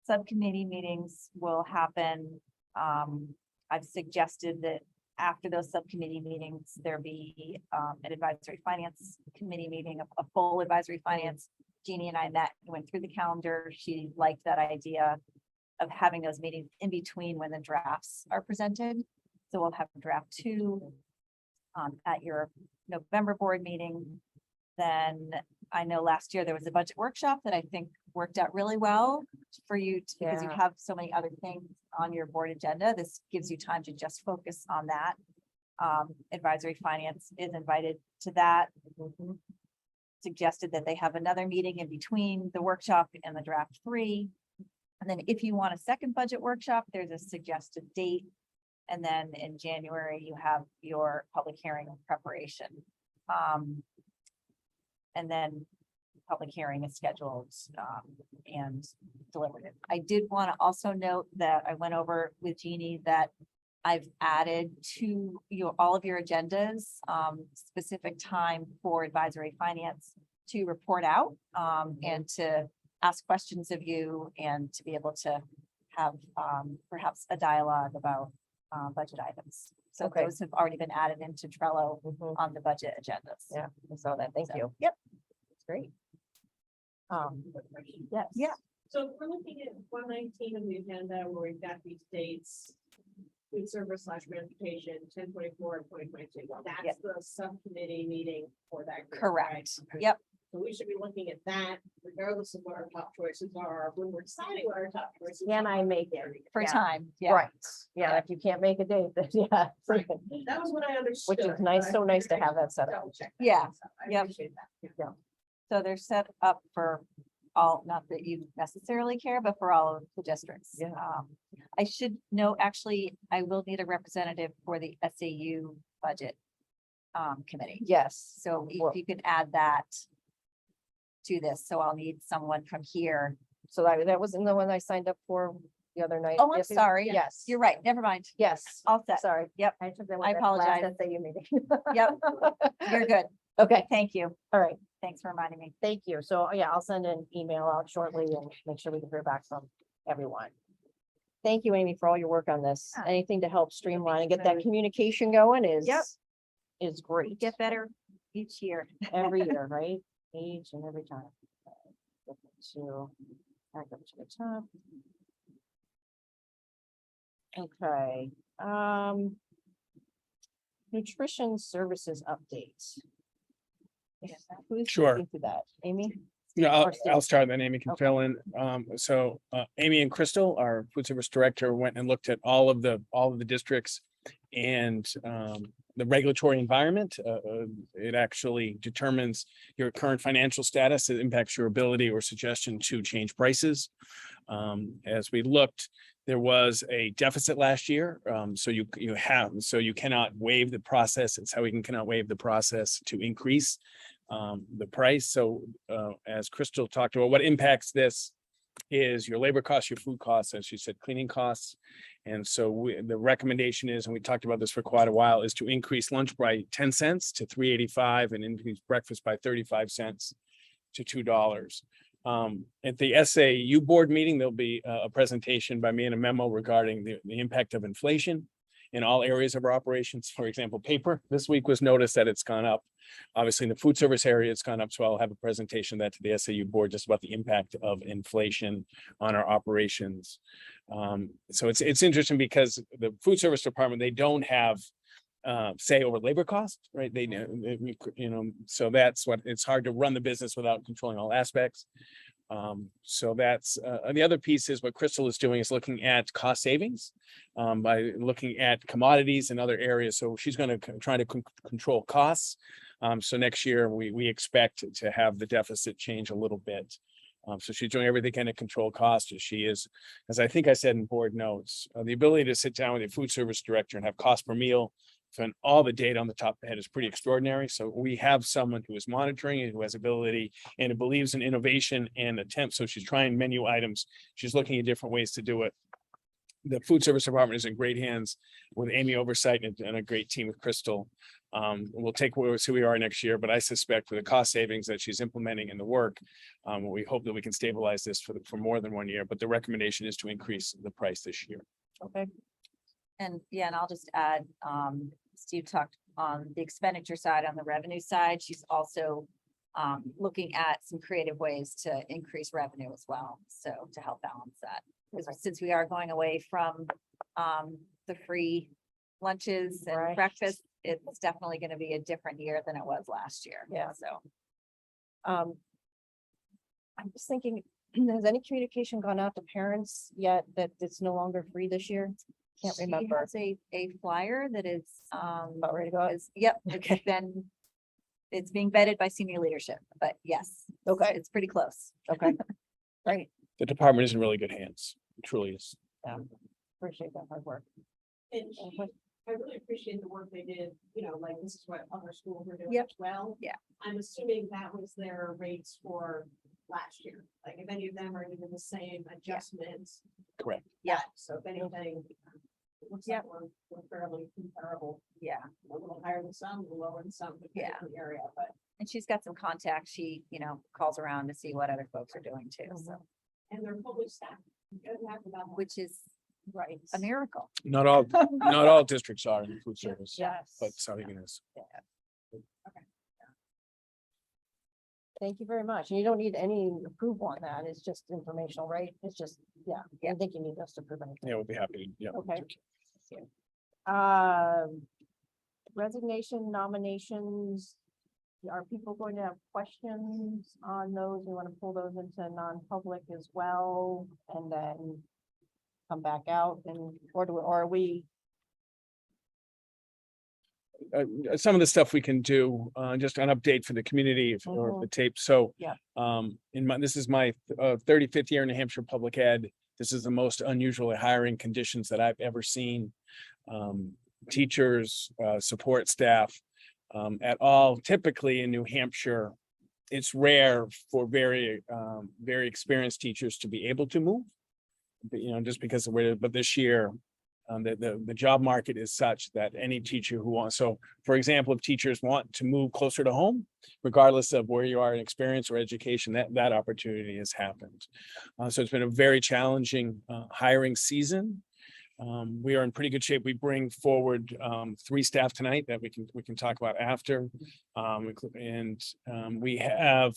Subcommittee meetings will happen. I've suggested that after those subcommittee meetings, there be an advisory finance committee meeting, a full advisory finance. Jeannie and I met, went through the calendar. She liked that idea of having those meetings in between when the drafts are presented. So we'll have draft 2 at your November board meeting. Then I know last year there was a budget workshop that I think worked out really well for you because you Yeah. have so many other things on your board agenda. This gives you time to just focus on that. Advisory finance is invited to that. Suggested that they have another meeting in between the workshop and the draft 3. And then if you want a second budget workshop, there's a suggested date. And then in January, you have your public hearing preparation. And then public hearing is scheduled and deliberative. I did want to also note that I went over with Jeannie that I've added to all of your agendas, specific time for advisory finance to report out and to ask questions of you and to be able to have perhaps a dialogue about budget items. So Okay. those have already been added into Trello on the budget agendas. Yeah, I saw that. Thank So, you. Yep. That's great. Yes. Yeah. So if we're looking at 119 of the agenda where we've got these dates. Food service / transportation, 10/24 and 2022. Well, Yep. that's the subcommittee meeting for that. group, right? Correct. Okay. Yep. So we should be looking at that regardless of what our top choices are, when we're deciding what our top choices. Can I are. make it? For Yeah. time. Yeah. Right. Yeah, if you can't make a date, then yeah. Right. That was what I understood. Which is nice, but so I nice to figured have I'd that set up. double check that. Yeah. So I Yep. appreciate that. Yeah. So they're set up for all, not that you necessarily care, but for all of the districts. Yeah. I should know, actually, I will need a representative for the SAU budget committee. Yes. So Well- if you could add that to this, so I'll need someone from here. So that wasn't the one I signed up for the other night. Oh, I'm Yes, it- sorry. Yes. You're right. Never mind. Yes. All set. Sorry. Yep. I took that I one at the apologize. last SAU meeting. Yep. You're good. Okay, Thank you. all right. Thanks for reminding me. Thank you. So yeah, I'll send an email out shortly and make sure we can hear back from everyone. Thank you, Amy, for all your work on this. Yeah. Anything to help streamline and get that communication going is Yep. is great. Get better each year. Every year, right? Each and every time. Get to back up to the top. Okay, nutrition services updates. Who's Sure. speaking to that? Amy? Yeah, Or Steve? I'll start, then Amy can Okay. fill in. Amy and Crystal, our food service director, went and looked at all of the districts and the regulatory environment. It actually determines your current financial status. It impacts your ability or suggestion to change prices. As we looked, there was a deficit last year. So you cannot waive the process. It's how we cannot waive the process to increase the price. So as Crystal talked about, what impacts this is your labor costs, your food costs, as she said, cleaning costs. And so the recommendation is, and we talked about this for quite a while, is to increase lunch by 10 cents to $3.85 and increase breakfast by 35 cents to $2. At the SAU board meeting, there'll be a presentation by me and a memo regarding the impact of inflation in all areas of our operations. For example, paper, this week was noticed that it's gone up. Obviously, in the food service area, it's gone up. So I'll have a presentation that to the SAU board just about the impact of inflation on our operations. So it's interesting because the food service department, they don't have say over labor costs, right? They know, so that's what, it's hard to run the business without controlling all aspects. So that's, the other piece is what Crystal is doing is looking at cost savings by looking at commodities and other areas. So she's going to try to control costs. So next year, we expect to have the deficit change a little bit. So she's doing everything kind of control costs as she is, as I think I said in board notes, the ability to sit down with a food service director and have cost per meal and all the data on the top of the head is pretty extraordinary. So we have someone who is monitoring and who has ability and who believes in innovation and attempt. So she's trying menu items. She's looking at different ways to do it. The food service department is in great hands with Amy oversight and a great team with Crystal. We'll take who we are next year, but I suspect with the cost savings that she's implementing in the work, we hope that we can stabilize this for more than 1 year, but the recommendation is to increase the price this year. Okay, And yeah, and I'll just add, Steve talked on the expenditure side, on the revenue side, she's also looking at some creative ways to increase revenue as well. So to help balance that, because since we are going away from the free lunches and Right. breakfast, it's definitely going to be a different year than it was last year. Yeah. So I'm just thinking, has any communication gone out to parents yet that it's no longer free this year? Can't She remember. has a flyer that is, About ready to go out? yep, Okay. it's being vetted by senior leadership, but yes. Okay. It's pretty close. Okay, great. The department is in really good hands. It truly is. Appreciate that hard work. And I really appreciate the work they did, you know, like this is what other schools are doing Yep. as well. Yeah. I'm assuming that was their rates for last year, like if any of them are even the same adjustments. Correct. Yeah. So if anything, it looks Yeah. like we're fairly comparable, Yeah, a little higher than some, a little lower than some, depending on the area, but. and she's got some contacts. She, calls around to see what other folks are doing too, so, And they're fully staffed. You don't have to have one. which is Right. a miracle. Not all districts are in food service, Yes. but Souhegan is. Thank you very much. And you don't need any approval on that. It's just informational, right? It's just, yeah, I don't think you need us to approve anything. Yeah, we'll be happy to, yeah. Okay. Resignation nominations. Are people going to have questions on those? We want to pull those into non-public as well and then come back out and, or are we? Some of the stuff we can do, just an update for the community or the tape. So. Yeah. This is my 35th year in New Hampshire Public Ed. This is the most unusual hiring conditions that I've ever seen. Teachers, support staff, at all. Typically in New Hampshire, it's rare for very experienced teachers to be able to move. But, just because of where, but this year, the job market is such that any teacher who wants, so for example, if teachers want to move closer to home, regardless of where you are in experience or education, that opportunity has happened. So it's been a very challenging hiring season. We are in pretty good shape. We bring forward 3 staff tonight that we can talk about after. We have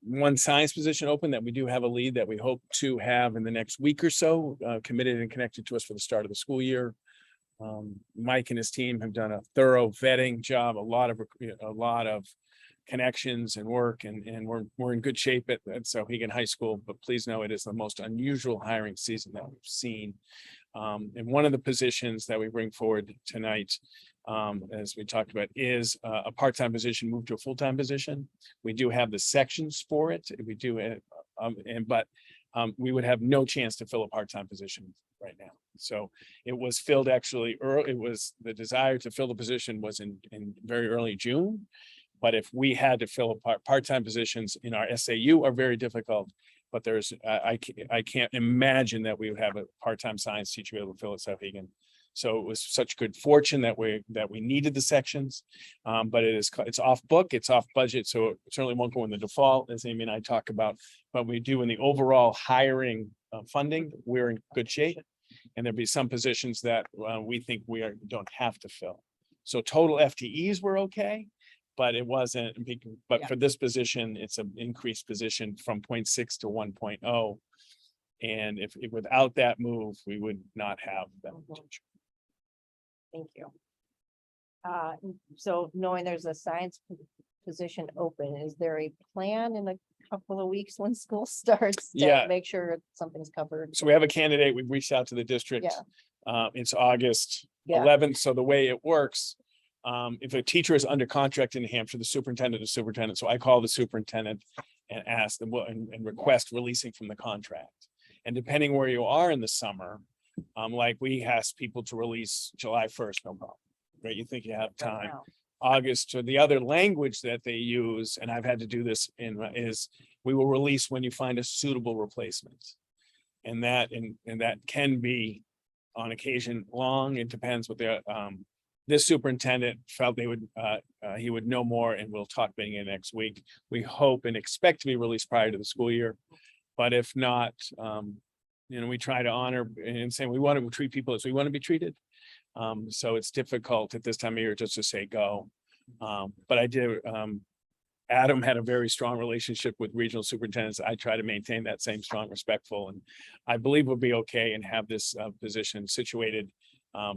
one science position open that we do have a lead that we hope to have in the next week or so, committed and connected to us for the start of the school year. Mike and his team have done a thorough vetting job, a lot of connections and work, and we're in good shape at Souhegan High School, but please know it is the most unusual hiring season that we've seen. And one of the positions that we bring forward tonight, as we talked about, is a part-time position moved to a full-time position. We do have the sections for it. We do it, but we would have no chance to fill a part-time position right now. So it was filled actually early. It was the desire to fill the position was in very early June. But if we had to fill part-time positions in our SAU are very difficult. But there's, I can't imagine that we would have a part-time science teacher able to fill at Souhegan. So it was such good fortune that we needed the sections, but it's off book, it's off budget, so it certainly won't go in the default, as Amy and I talk about. But we do in the overall hiring funding, we're in good shape, and there'll be some positions that we think don't have to fill. So total FTEs were okay. But it wasn't, but for this position, it's an increased position from 0.6 to 1.0. And if without that move, we would not have that. Thank you. So knowing there's a science position open, is there a plan in a couple of weeks when school starts? To Yeah. make sure something's covered. So we have a candidate, we've reached out to the district. It's August 11th. So the way it works, if a teacher is under contract in New Hampshire, the superintendent. So I call the superintendent and ask them and request releasing from the contract. And depending where you are in the summer, like we ask people to release July 1st, no problem. Right? You think you have time. August, or the other language that they use, and I've had to do this is we will release when you find a suitable replacement. And that can be on occasion long. It depends what the this superintendent felt he would know more, and we'll talk beginning of next week. We hope and expect to be released prior to the school year. But if not, we try to honor and say we want to treat people as we want to be treated. So it's difficult at this time of year just to say go. But I did, Adam had a very strong relationship with regional superintendents. I try to maintain that same strong, respectful, and I believe we'll be okay and have this position situated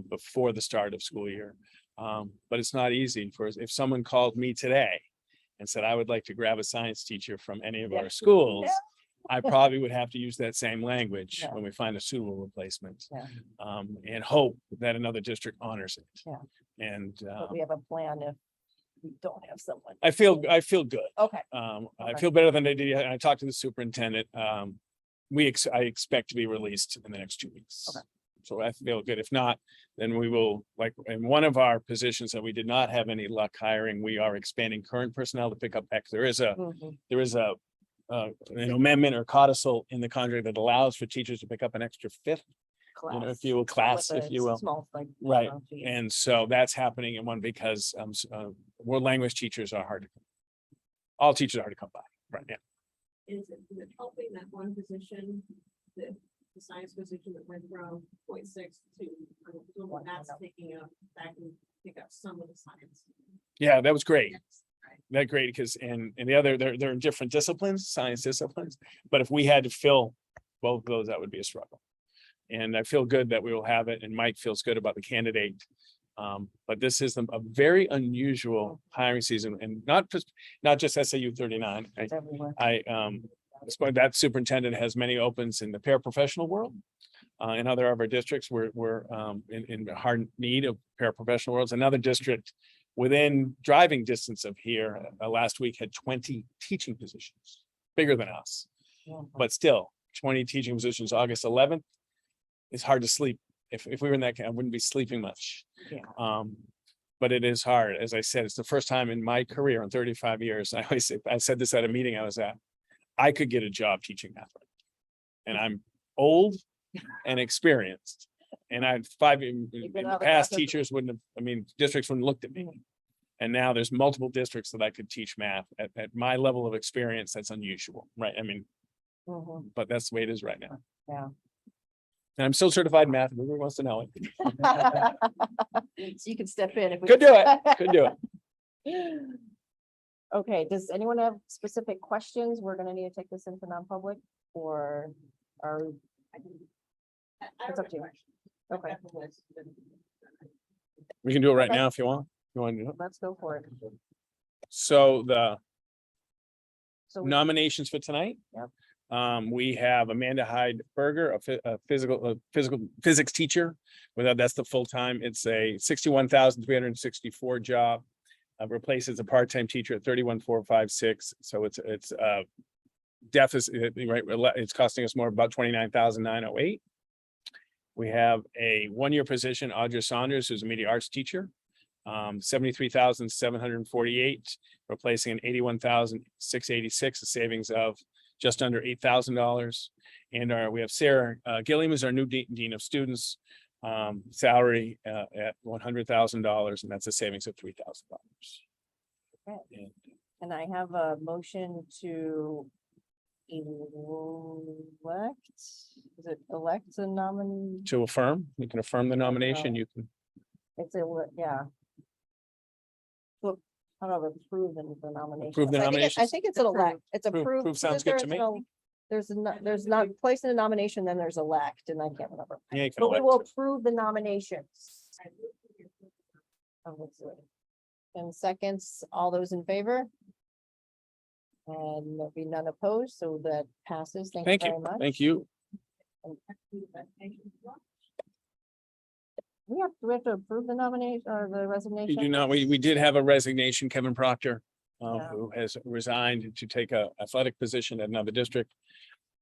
before the start of school year. But it's not easy if someone called me today and said, I would like to grab a science teacher from any of Yeah. our schools, I probably would have to use that same language Yeah. when we find a suitable replacement. Yeah. And hope that another district honors it. Yeah. And, But we have a plan if we don't have someone. I feel good. Okay, I Okay. feel better than I did. And I talked to the superintendent. I expect to be released in the next 2 weeks. Okay. So I feel good. If not, then we will, like, in one of our positions that we did not have any luck hiring, we are expanding current personnel to pick up X. There is a an amendment or codicil in the contract that allows for teachers to pick up an extra fifth, if you will, class, if you will. Small, like. Right. fee. And so that's happening in one because world language teachers are hard to. All teachers are hard to come by right now. Is it helping that one position, the science position that went from 0.6 to, that's taking up, that can pick up some of the science. Yeah, that was great. Right. That great because and the other, they're in different disciplines, science disciplines. But if we had to fill both of those, that would be a struggle. And I feel good that we will have it and Mike feels good about the candidate. But this is a very unusual hiring season and not just SAU 39. It's everywhere. That superintendent has many opens in the paraprofessional world. In other of our districts, we're in hard need of paraprofessional worlds. Another district within driving distance of here, last week had 20 teaching positions, bigger than us. But still, 20 teaching positions, August 11th. It's hard to sleep. If we were in that, I wouldn't be sleeping much. Yeah. But it is hard. As I said, it's the first time in my career in 35 years. I always say, I said this at a meeting I was at. I could get a job teaching math. And I'm old and experienced. And I had in been the out of past classes. teachers wouldn't have, districts wouldn't have looked at me. And now there's multiple districts that I could teach math at my level of experience. That's unusual, right? Mhm. But that's the way it is right now. Yeah. And I'm still certified in math. If everyone wants to know it. So you can step in if we. Could do it. Could do it. Okay, does anyone have specific questions? We're gonna need to take this into non-public or are, It's up to you. Okay. We can do it right Okay. now if you want. You want to do it? let's go for it. So the So we- nominations for tonight. Yep. We have Amanda Hyde Berger, a physical physics teacher. That's the full-time. It's a 61,364 job. Replaces a part-time teacher at 31,456. So it's deficit, right? It's costing us more, about 29,908. We have a one-year position, Audra Saunders, who's a media arts teacher. 73,748, replacing an 81,686, a savings of just under $8,000. And we have Sarah Gilliam is our new dean of students, salary at $100,000, and that's a savings of $3,000. Okay. And I have a motion to elect, is it elect a nominee? To affirm, you can affirm the nomination, you can, It's a, yeah. Well, how do I approve the nomination? Approve the I think I nominations? think it's an elect, it's Approve- approved. approve sounds because good to there's me. no- there's not placing a nomination, then there's elect, and I can't remember. yeah, you can But we elect. will approve the nominations. And seconds, all those in favor? And there'll be none opposed, so that passes. Thank you Thank very you, much. thank you. Do we have to approve the nomination or the You resignation? do not, we did have a resignation, Kevin Proctor, Yeah. who has resigned to take a athletic position at another district.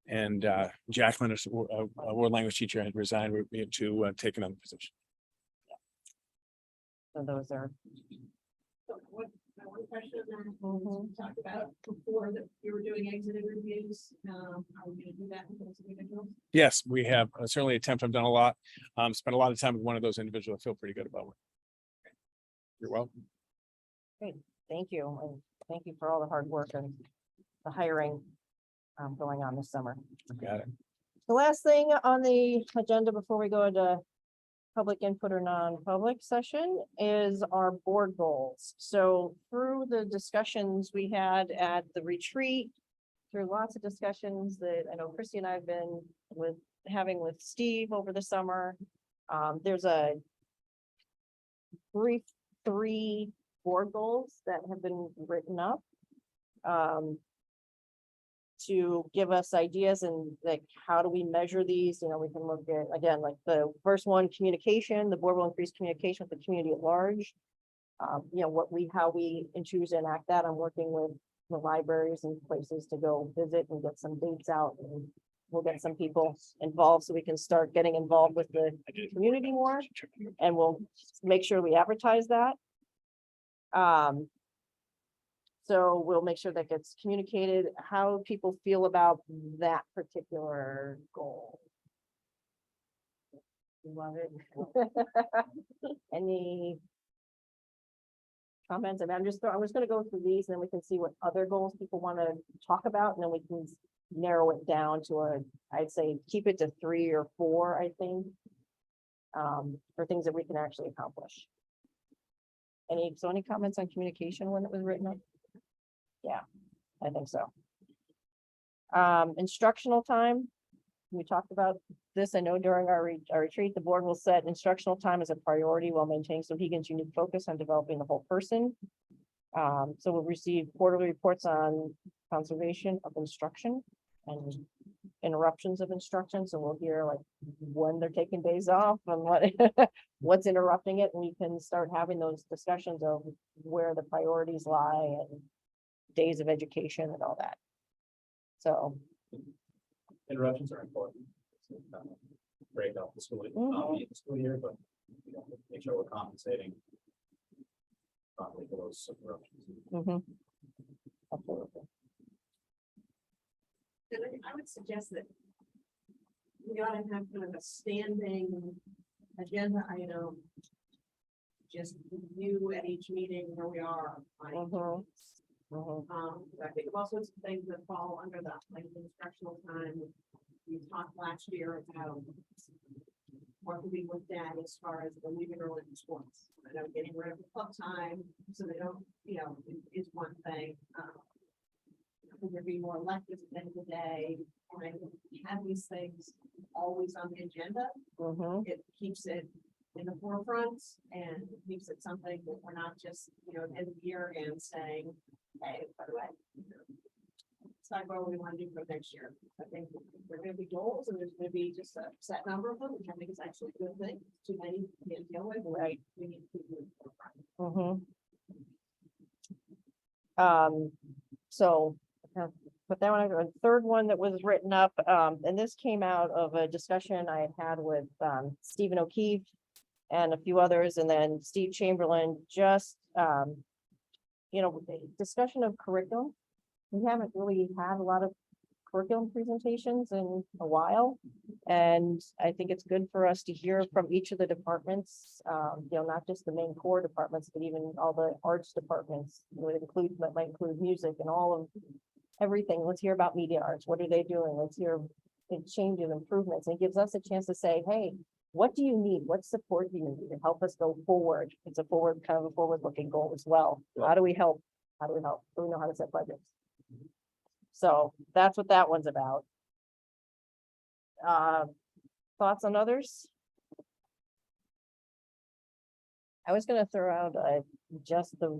And Jacqueline, a world language teacher, had resigned to take another position. So those are. So one question then, Mhm. we talked about before that you were doing exit interviews, are we gonna do that with those individuals? Yes, we have certainly attempted, I've done a lot, spent a lot of time with one of those individuals. I feel pretty good about it. You're welcome. Thank you, and thank you for all the hard work and the hiring going on this summer. Got it. The last thing on the agenda before we go into public input or non-public session is our board goals. So through the discussions we had at the retreat, through lots of discussions that I know Christy and I have been having with Steve over the summer, there's a brief 3 board goals that have been written up. to give us ideas and like, how do we measure these? You know, we can look at, again, like the first one, communication, the board will increase communication with the community at large. You know, how we choose to enact that. I'm working with the libraries and places to go visit and get some dates out, and we'll get some people involved so we can start getting involved with the community more, and we'll make sure we advertise that. So we'll make sure that gets communicated, how people feel about that particular goal. Love it. Any comments? I mean, I'm just gonna go through these, and then we can see what other goals people want to talk about, and then we can narrow it down to I'd say keep it to 3 or 4, I think. For things that we can actually accomplish. Any comments on communication when it was written up? Yeah, I think so. Instructional time. We talked about this. I know during our retreat, the board will set instructional time as a priority while maintaining Souhegan's unique focus on developing the whole person. So we'll receive quarterly reports on conservation of instruction and interruptions of instruction. So we'll hear like when they're taking days off and what's interrupting it. And we can start having those discussions of where the priorities lie and days of education and all that. So. Interruptions are important. Break up the school, the school year, but you know, make sure we're compensating properly for those interruptions. Absolutely. And I would suggest that we ought to have kind of a standing agenda item. Just review at each meeting where we are. I think of all sorts of things that fall under that, like instructional time. We talked last year about what could be looked at as far as the leaving early in sports. I know getting rid of the club time, so they don't, you know, is one thing. Could there be more electives at the end of the day? Right? We have these things always on the agenda. It keeps it in the forefront and keeps it something that we're not just, you know, at the end of the year and saying, hey, by the way, it's not what we want to do for next year. I think there are going to be goals and there's going to be just a set number of them, which I think is actually a good thing. Too many can't deal with, right? We need to keep moving forward. So put that one, a third one that was written up, and this came out of a discussion I had with Stephen O'Keefe and a few others, and then Steve Chamberlain, just you know, discussion of curriculum. We haven't really had a lot of curriculum presentations in a while. And I think it's good for us to hear from each of the departments, you know, not just the main core departments, but even all the arts departments that might include music and all of everything. Let's hear about media arts. What are they doing? Let's hear changes, improvements. And it gives us a chance to say, hey, what do you need? What support do you need to help us go forward? It's a kind of a forward-looking goal as well. How do we help? How do we help? Do we know how to set budgets? So that's what that one's about. Thoughts on others? I was gonna throw out just the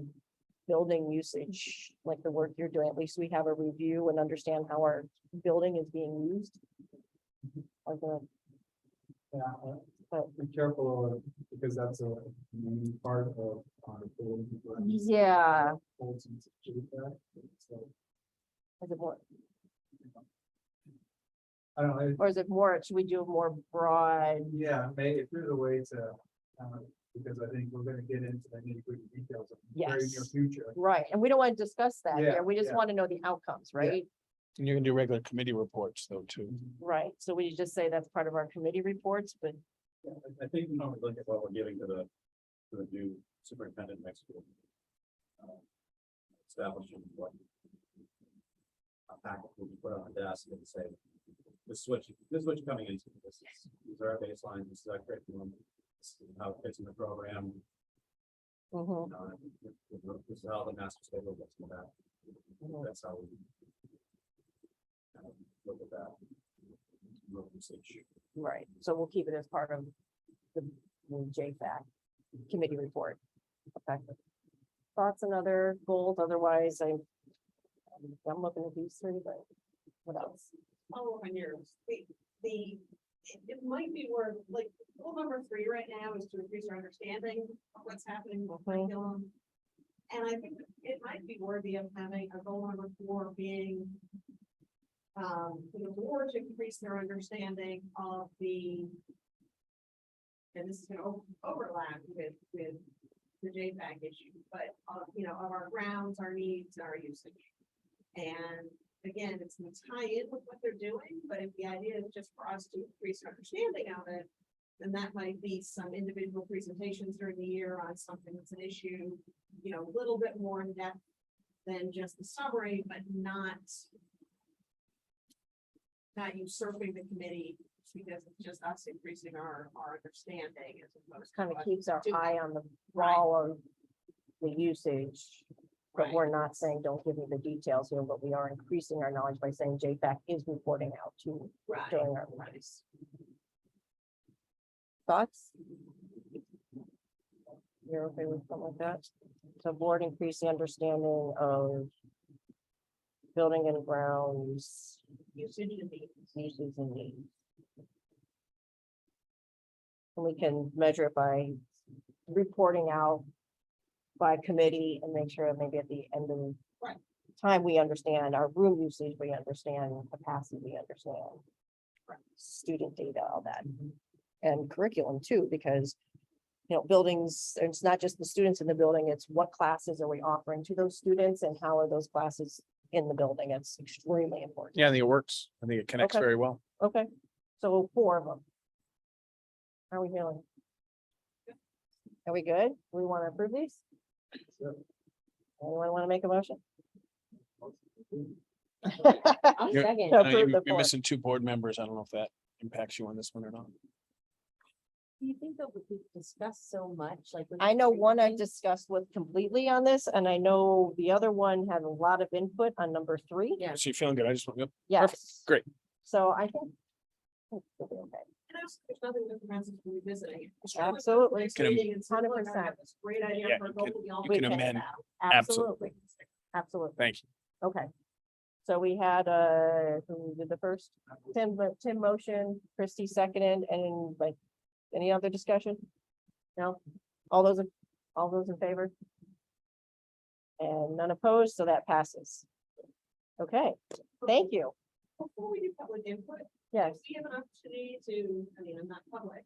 building usage, like the work you're doing. At least we have a review and understand how our building is being used. Like Be careful because that's a main part of our building. yeah. So, Is it more, I don't know, or is it more, should we do a more broad? yeah, if there's a way to, because I think we're gonna get into the nitty-gritty details of the very near Yes. future. Right, and we don't want to discuss that Yeah, here. We just yeah. want to know the outcomes, right? And you're gonna do regular committee reports though, too. Right, so we just say that's part of our committee reports, but I think we look at what we're giving to the new superintendent next year. Establishing what a packet will be put on the desk and say, this is what you're coming into. These are our baselines, this is our curriculum, this is how it fits in the program. This is how the master schedule gets to that. That's how we kind of look at that. Usage. right, so we'll keep it as part of the JFAC committee report. Okay. Thoughts and other goals, otherwise I'm looking at these three, but what else? Follow up on yours, it might be worth, like, goal number 3 right now is to increase our understanding of what's happening with curriculum. And I think it might be worthy of having a goal number 4 being for the board to increase their understanding of and this is gonna overlap with the JPAC issue, but, of our grounds, our needs, our usage. And again, it's gonna tie in with what they're doing, but if the idea is just for us to increase our understanding of it, then that might be some individual presentations during the year on something that's an issue, a little bit more in depth than just the summary, but not usurping the committee because it's just us increasing our understanding as opposed to. Kind of us keeps our doing eye it. on the ball of the usage. But Right. we're not saying, don't give me the details here, but we are increasing our knowledge by saying JPAC is reporting out to Right. during our Right. meetings. Thoughts? You're okay with something like that? So board increase the understanding of building and grounds Usage and needs. uses and needs. And we can measure it by reporting out by committee and make sure maybe at the end of Right. time, we understand our room usage, we understand capacity, we understand Right. student data, all that. And curriculum too, because buildings, it's not just the students in the building, it's what classes are we offering to those students and how are those classes in the building? It's extremely important. Yeah, I think it works. I think it connects Okay. very well. Okay, so 4 of them. How are we feeling? Are we good? We want to approve these? Anyone want to make a motion? I'll You're- second. To I know approve the You're 4. missing 2 board members. I don't know if that impacts you on this one or not. Do you think that we've discussed so much, like? with I know the one I things? discussed with completely on this, and I know the other one had a lot of input on number 3. Yeah. So you're feeling good. I just want, yep. Yes. great. So I think. It'll be okay. And also, there's nothing that prevents us from revisiting it. Absolutely. Next Can I- meeting and say, look, I 100%. have this great idea Yeah, for a you goal. can- we all you can check it amend. out. Absolutely. Absolutely. Thank you. Okay. So we had, who did the first? Tim motion, Christie seconded, and like, any other discussion? No? All those in favor? And none opposed, so that passes. Okay, thank you. Before we do public input, Yes, we have an opportunity to, I'm not public,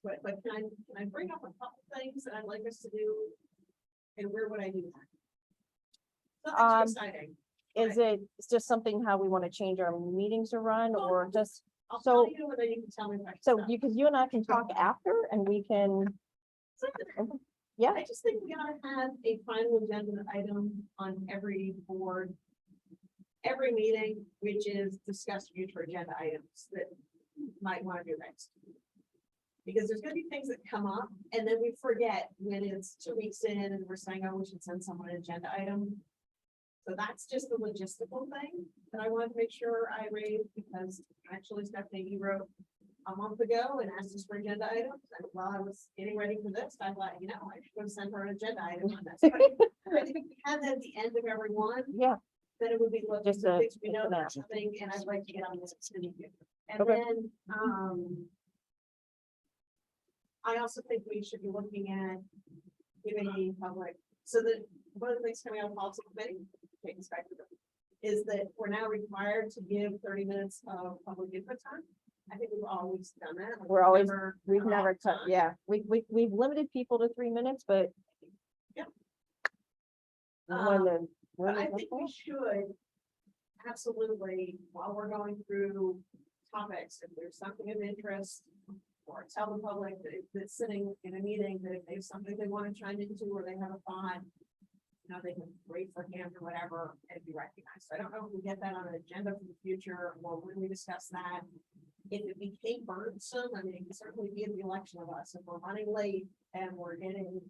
but can I bring up a couple things that I'd like us to do? And where would I do that? Nothing too exciting. is it, it's just something how we want to change our meetings to run, or just, I'll so- tell you and then you can tell me. if I can so stop. because you and I can talk after and we can, yeah, I just think we ought to have a final agenda item on every board, every meeting, which is discuss future agenda items that you might want to do next. Because there's gonna be things that come up and then we forget when it's 2 weeks in and we're saying, oh, we should send someone an agenda item. So that's just the logistical thing that I wanted to make sure I raised because actually Stephanie, you wrote a month ago and asked us for agenda items. And while I was getting ready for this, I thought, I should go send her an agenda item on this. But I think if we had that at the end of every one, yeah, then it would be looking Just for a- things we know just an that's something, and I'd like to get on this. And Okay. then, I also think we should be looking at giving a public, so that one of the things coming out of policy committee, take this back to them, is that we're now required to give 30 minutes of public input time. I think we've always done that. Like, We're always- we've cut never off touched, time. yeah, we've limited people to 3 minutes, but. Yeah. When the. But I think we should absolutely, while we're going through topics, if there's something of interest, or tell the public that's sitting in a meeting that if there's something they want to chime into or they have a thought, they can raise their hand or whatever and be recognized. So I don't know if we get that on an agenda for the future, or when we discuss that. If it became burdensome, it can certainly be in the election of us. If we're running late and we're getting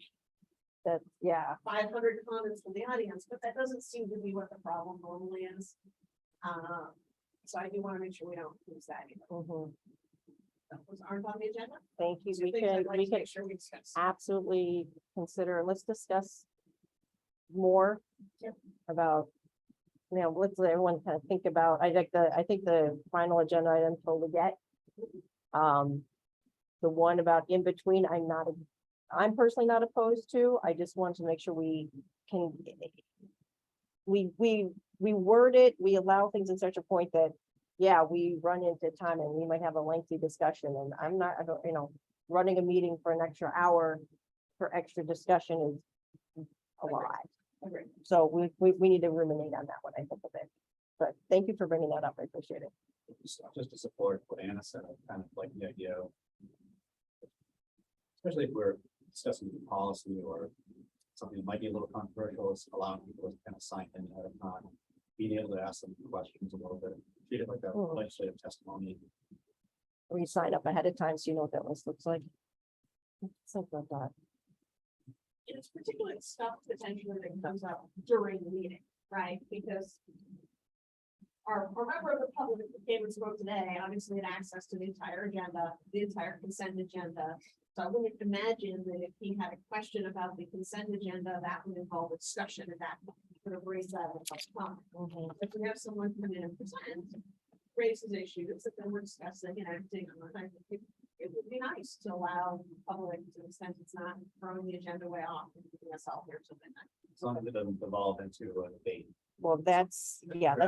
That, yeah, 500 comments from the audience, but that doesn't seem to be what the problem normally is. So I do want to make sure we don't lose that. mhm. Those aren't on the agenda. Thank you, These are we things I'd can, like we to can make sure we discuss. absolutely consider, let's discuss more Yep. about let's let everyone kind of think about, I think the final agenda item totally get. The one about in between, I'm personally not opposed to. I just want to make sure we can. We word it, we allow things in such a point that, yeah, we run into time and we might have a lengthy discussion, and I don't, running a meeting for an extra hour for extra discussion is a lot. Agreed. So we need to ruminate on that one, I think of it. But thank you for bringing that up. I appreciate it. Just to support what Anna said, I kind of like the idea of, especially if we're discussing policy or something that might be a little controversial, is allowing people to kind of sign in ahead of time, being able to ask them questions a little bit, treat it like a Mhm. legislative testimony. We sign up ahead of time so you know what that list looks like. Something like that. And it's particularly stuff potentially that comes up during the meeting, right? Because our member of the public that came and spoke today, obviously had access to the entire agenda, the entire consent agenda. So I wouldn't imagine that if he had a question about the consent agenda, that would involve a discussion at that point. He could have raised that at the time. If we have someone come in and present, raises issues that then we're discussing and acting on, I think it would be nice to allow the public to the extent it's not throwing the agenda way off and keeping us all here till midnight. As long as it doesn't evolve into a debate. Well, that's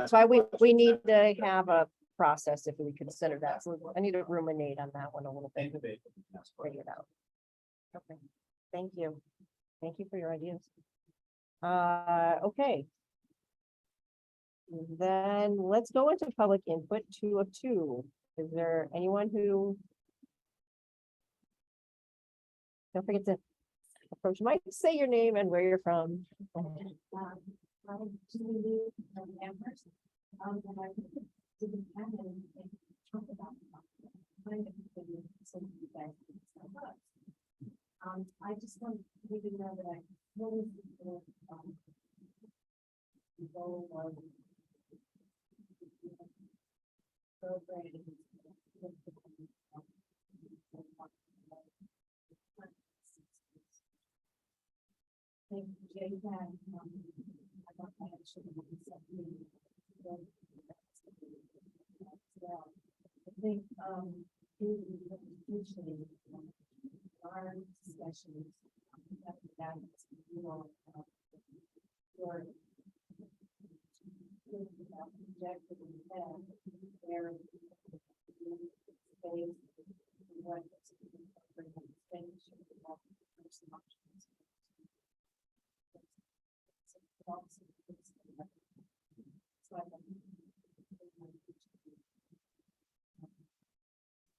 why we need to have a process if we consider that. So I need to ruminate on that one a little bit. And debate. That's what- Figure it out. Okay, thank you. Thank you for your ideas. Okay. Then let's go into public input 2 of 2. Is there anyone who? Don't forget to approach Mike, say your name and where you're from. I'm Julie from Danvers. And I didn't have anything to talk about. Some of you guys. I just want you to know that I really support, the goal of program. Thank you, Jay, that, I thought I actually had something. I think, usually, our discussions, that you know, your objective and then where space, what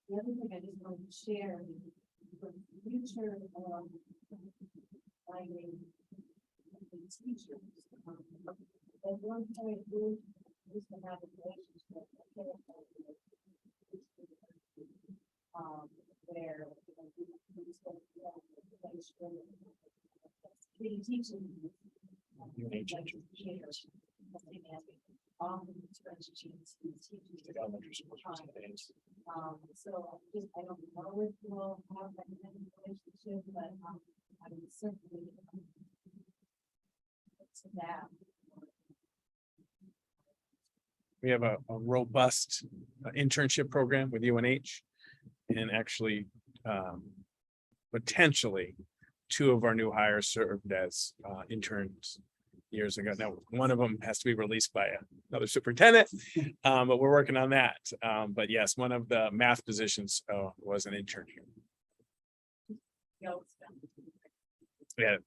the other thing I just wanted to share for the future of finding the teachers. At one point, we used to have a relationship where we spoke the teaching. So I don't know if we'll have that kind of relationship, but I would certainly to that. We have a robust internship program with UNH. And actually, potentially, 2 of our new hires served as interns years ago. Now, one of them has to be released by another superintendent, but we're working on that. But yes, one of the math positions was an intern here. Yeah.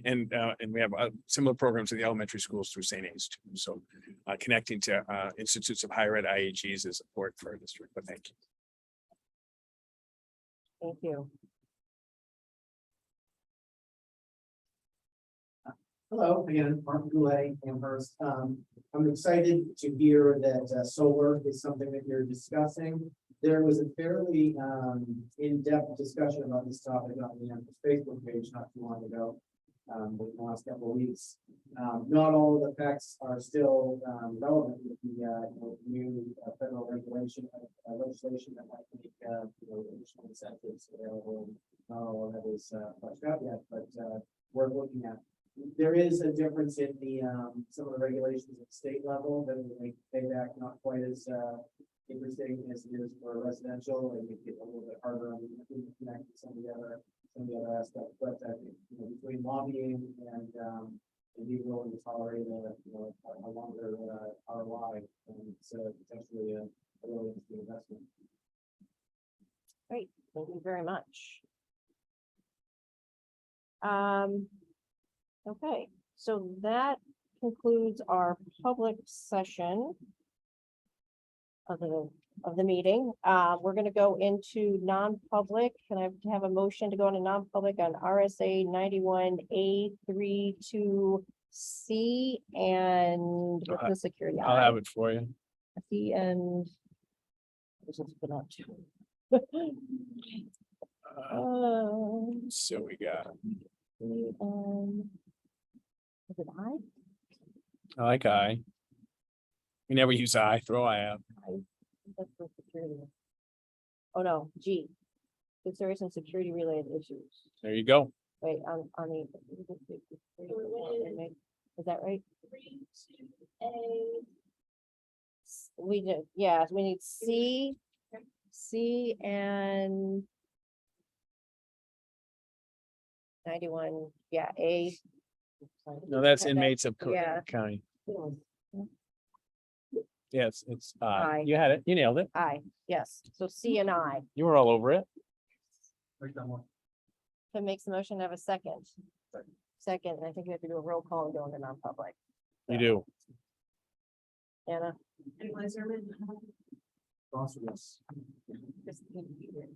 And we have similar programs in the elementary schools through St. A's too. So connecting to institutes of higher ed IAGs is important for our district, but thank you. Thank you. Hello, again, Mark Goulet, Amherst. I'm excited to hear that solar is something that you're discussing. There was a fairly in-depth discussion about this topic on the Amherst Facebook page not too long ago, within the last couple of weeks. Not all of the facts are still relevant with the new federal regulation legislation that might make additional incentives available. Not all of that is fleshed out yet, but we're looking at There is a difference in the, some of the regulations at state level that will make payback not quite as, interesting as it is for residential, and make it a little bit harder on the connect to some of the other aspects, but I think, between lobbying and being willing to tolerate a longer, ROI, and it's potentially a really interesting investment. Great, thank you very much. Okay, so that concludes our public session of the meeting. We're gonna go into non-public. Can I have a motion to go into non-public on RSA 91A32C and what's the security? I'll have it for you. C and. This is put out too. So we got, C and. Is it I? I like I. We never use I, throw I out. That's for security. Oh, no, G. Consideration of security related issues. There you go. Wait, on the. Is that right? 3, 2, We did, yeah, we need C and. 91, yeah, A. No, that's inmates of Yeah. county. Yes, it's I. you had it. You nailed it. I, yes, so C and I. You were all over it. Make that one. Can make the motion, have a second. Second, and I think we have to do a roll call and go into non-public. You do. Anna? and Lizerman. Also, yes.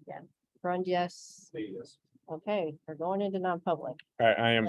Yeah. Run, yes. Say yes. Okay, we're going into non-public. I am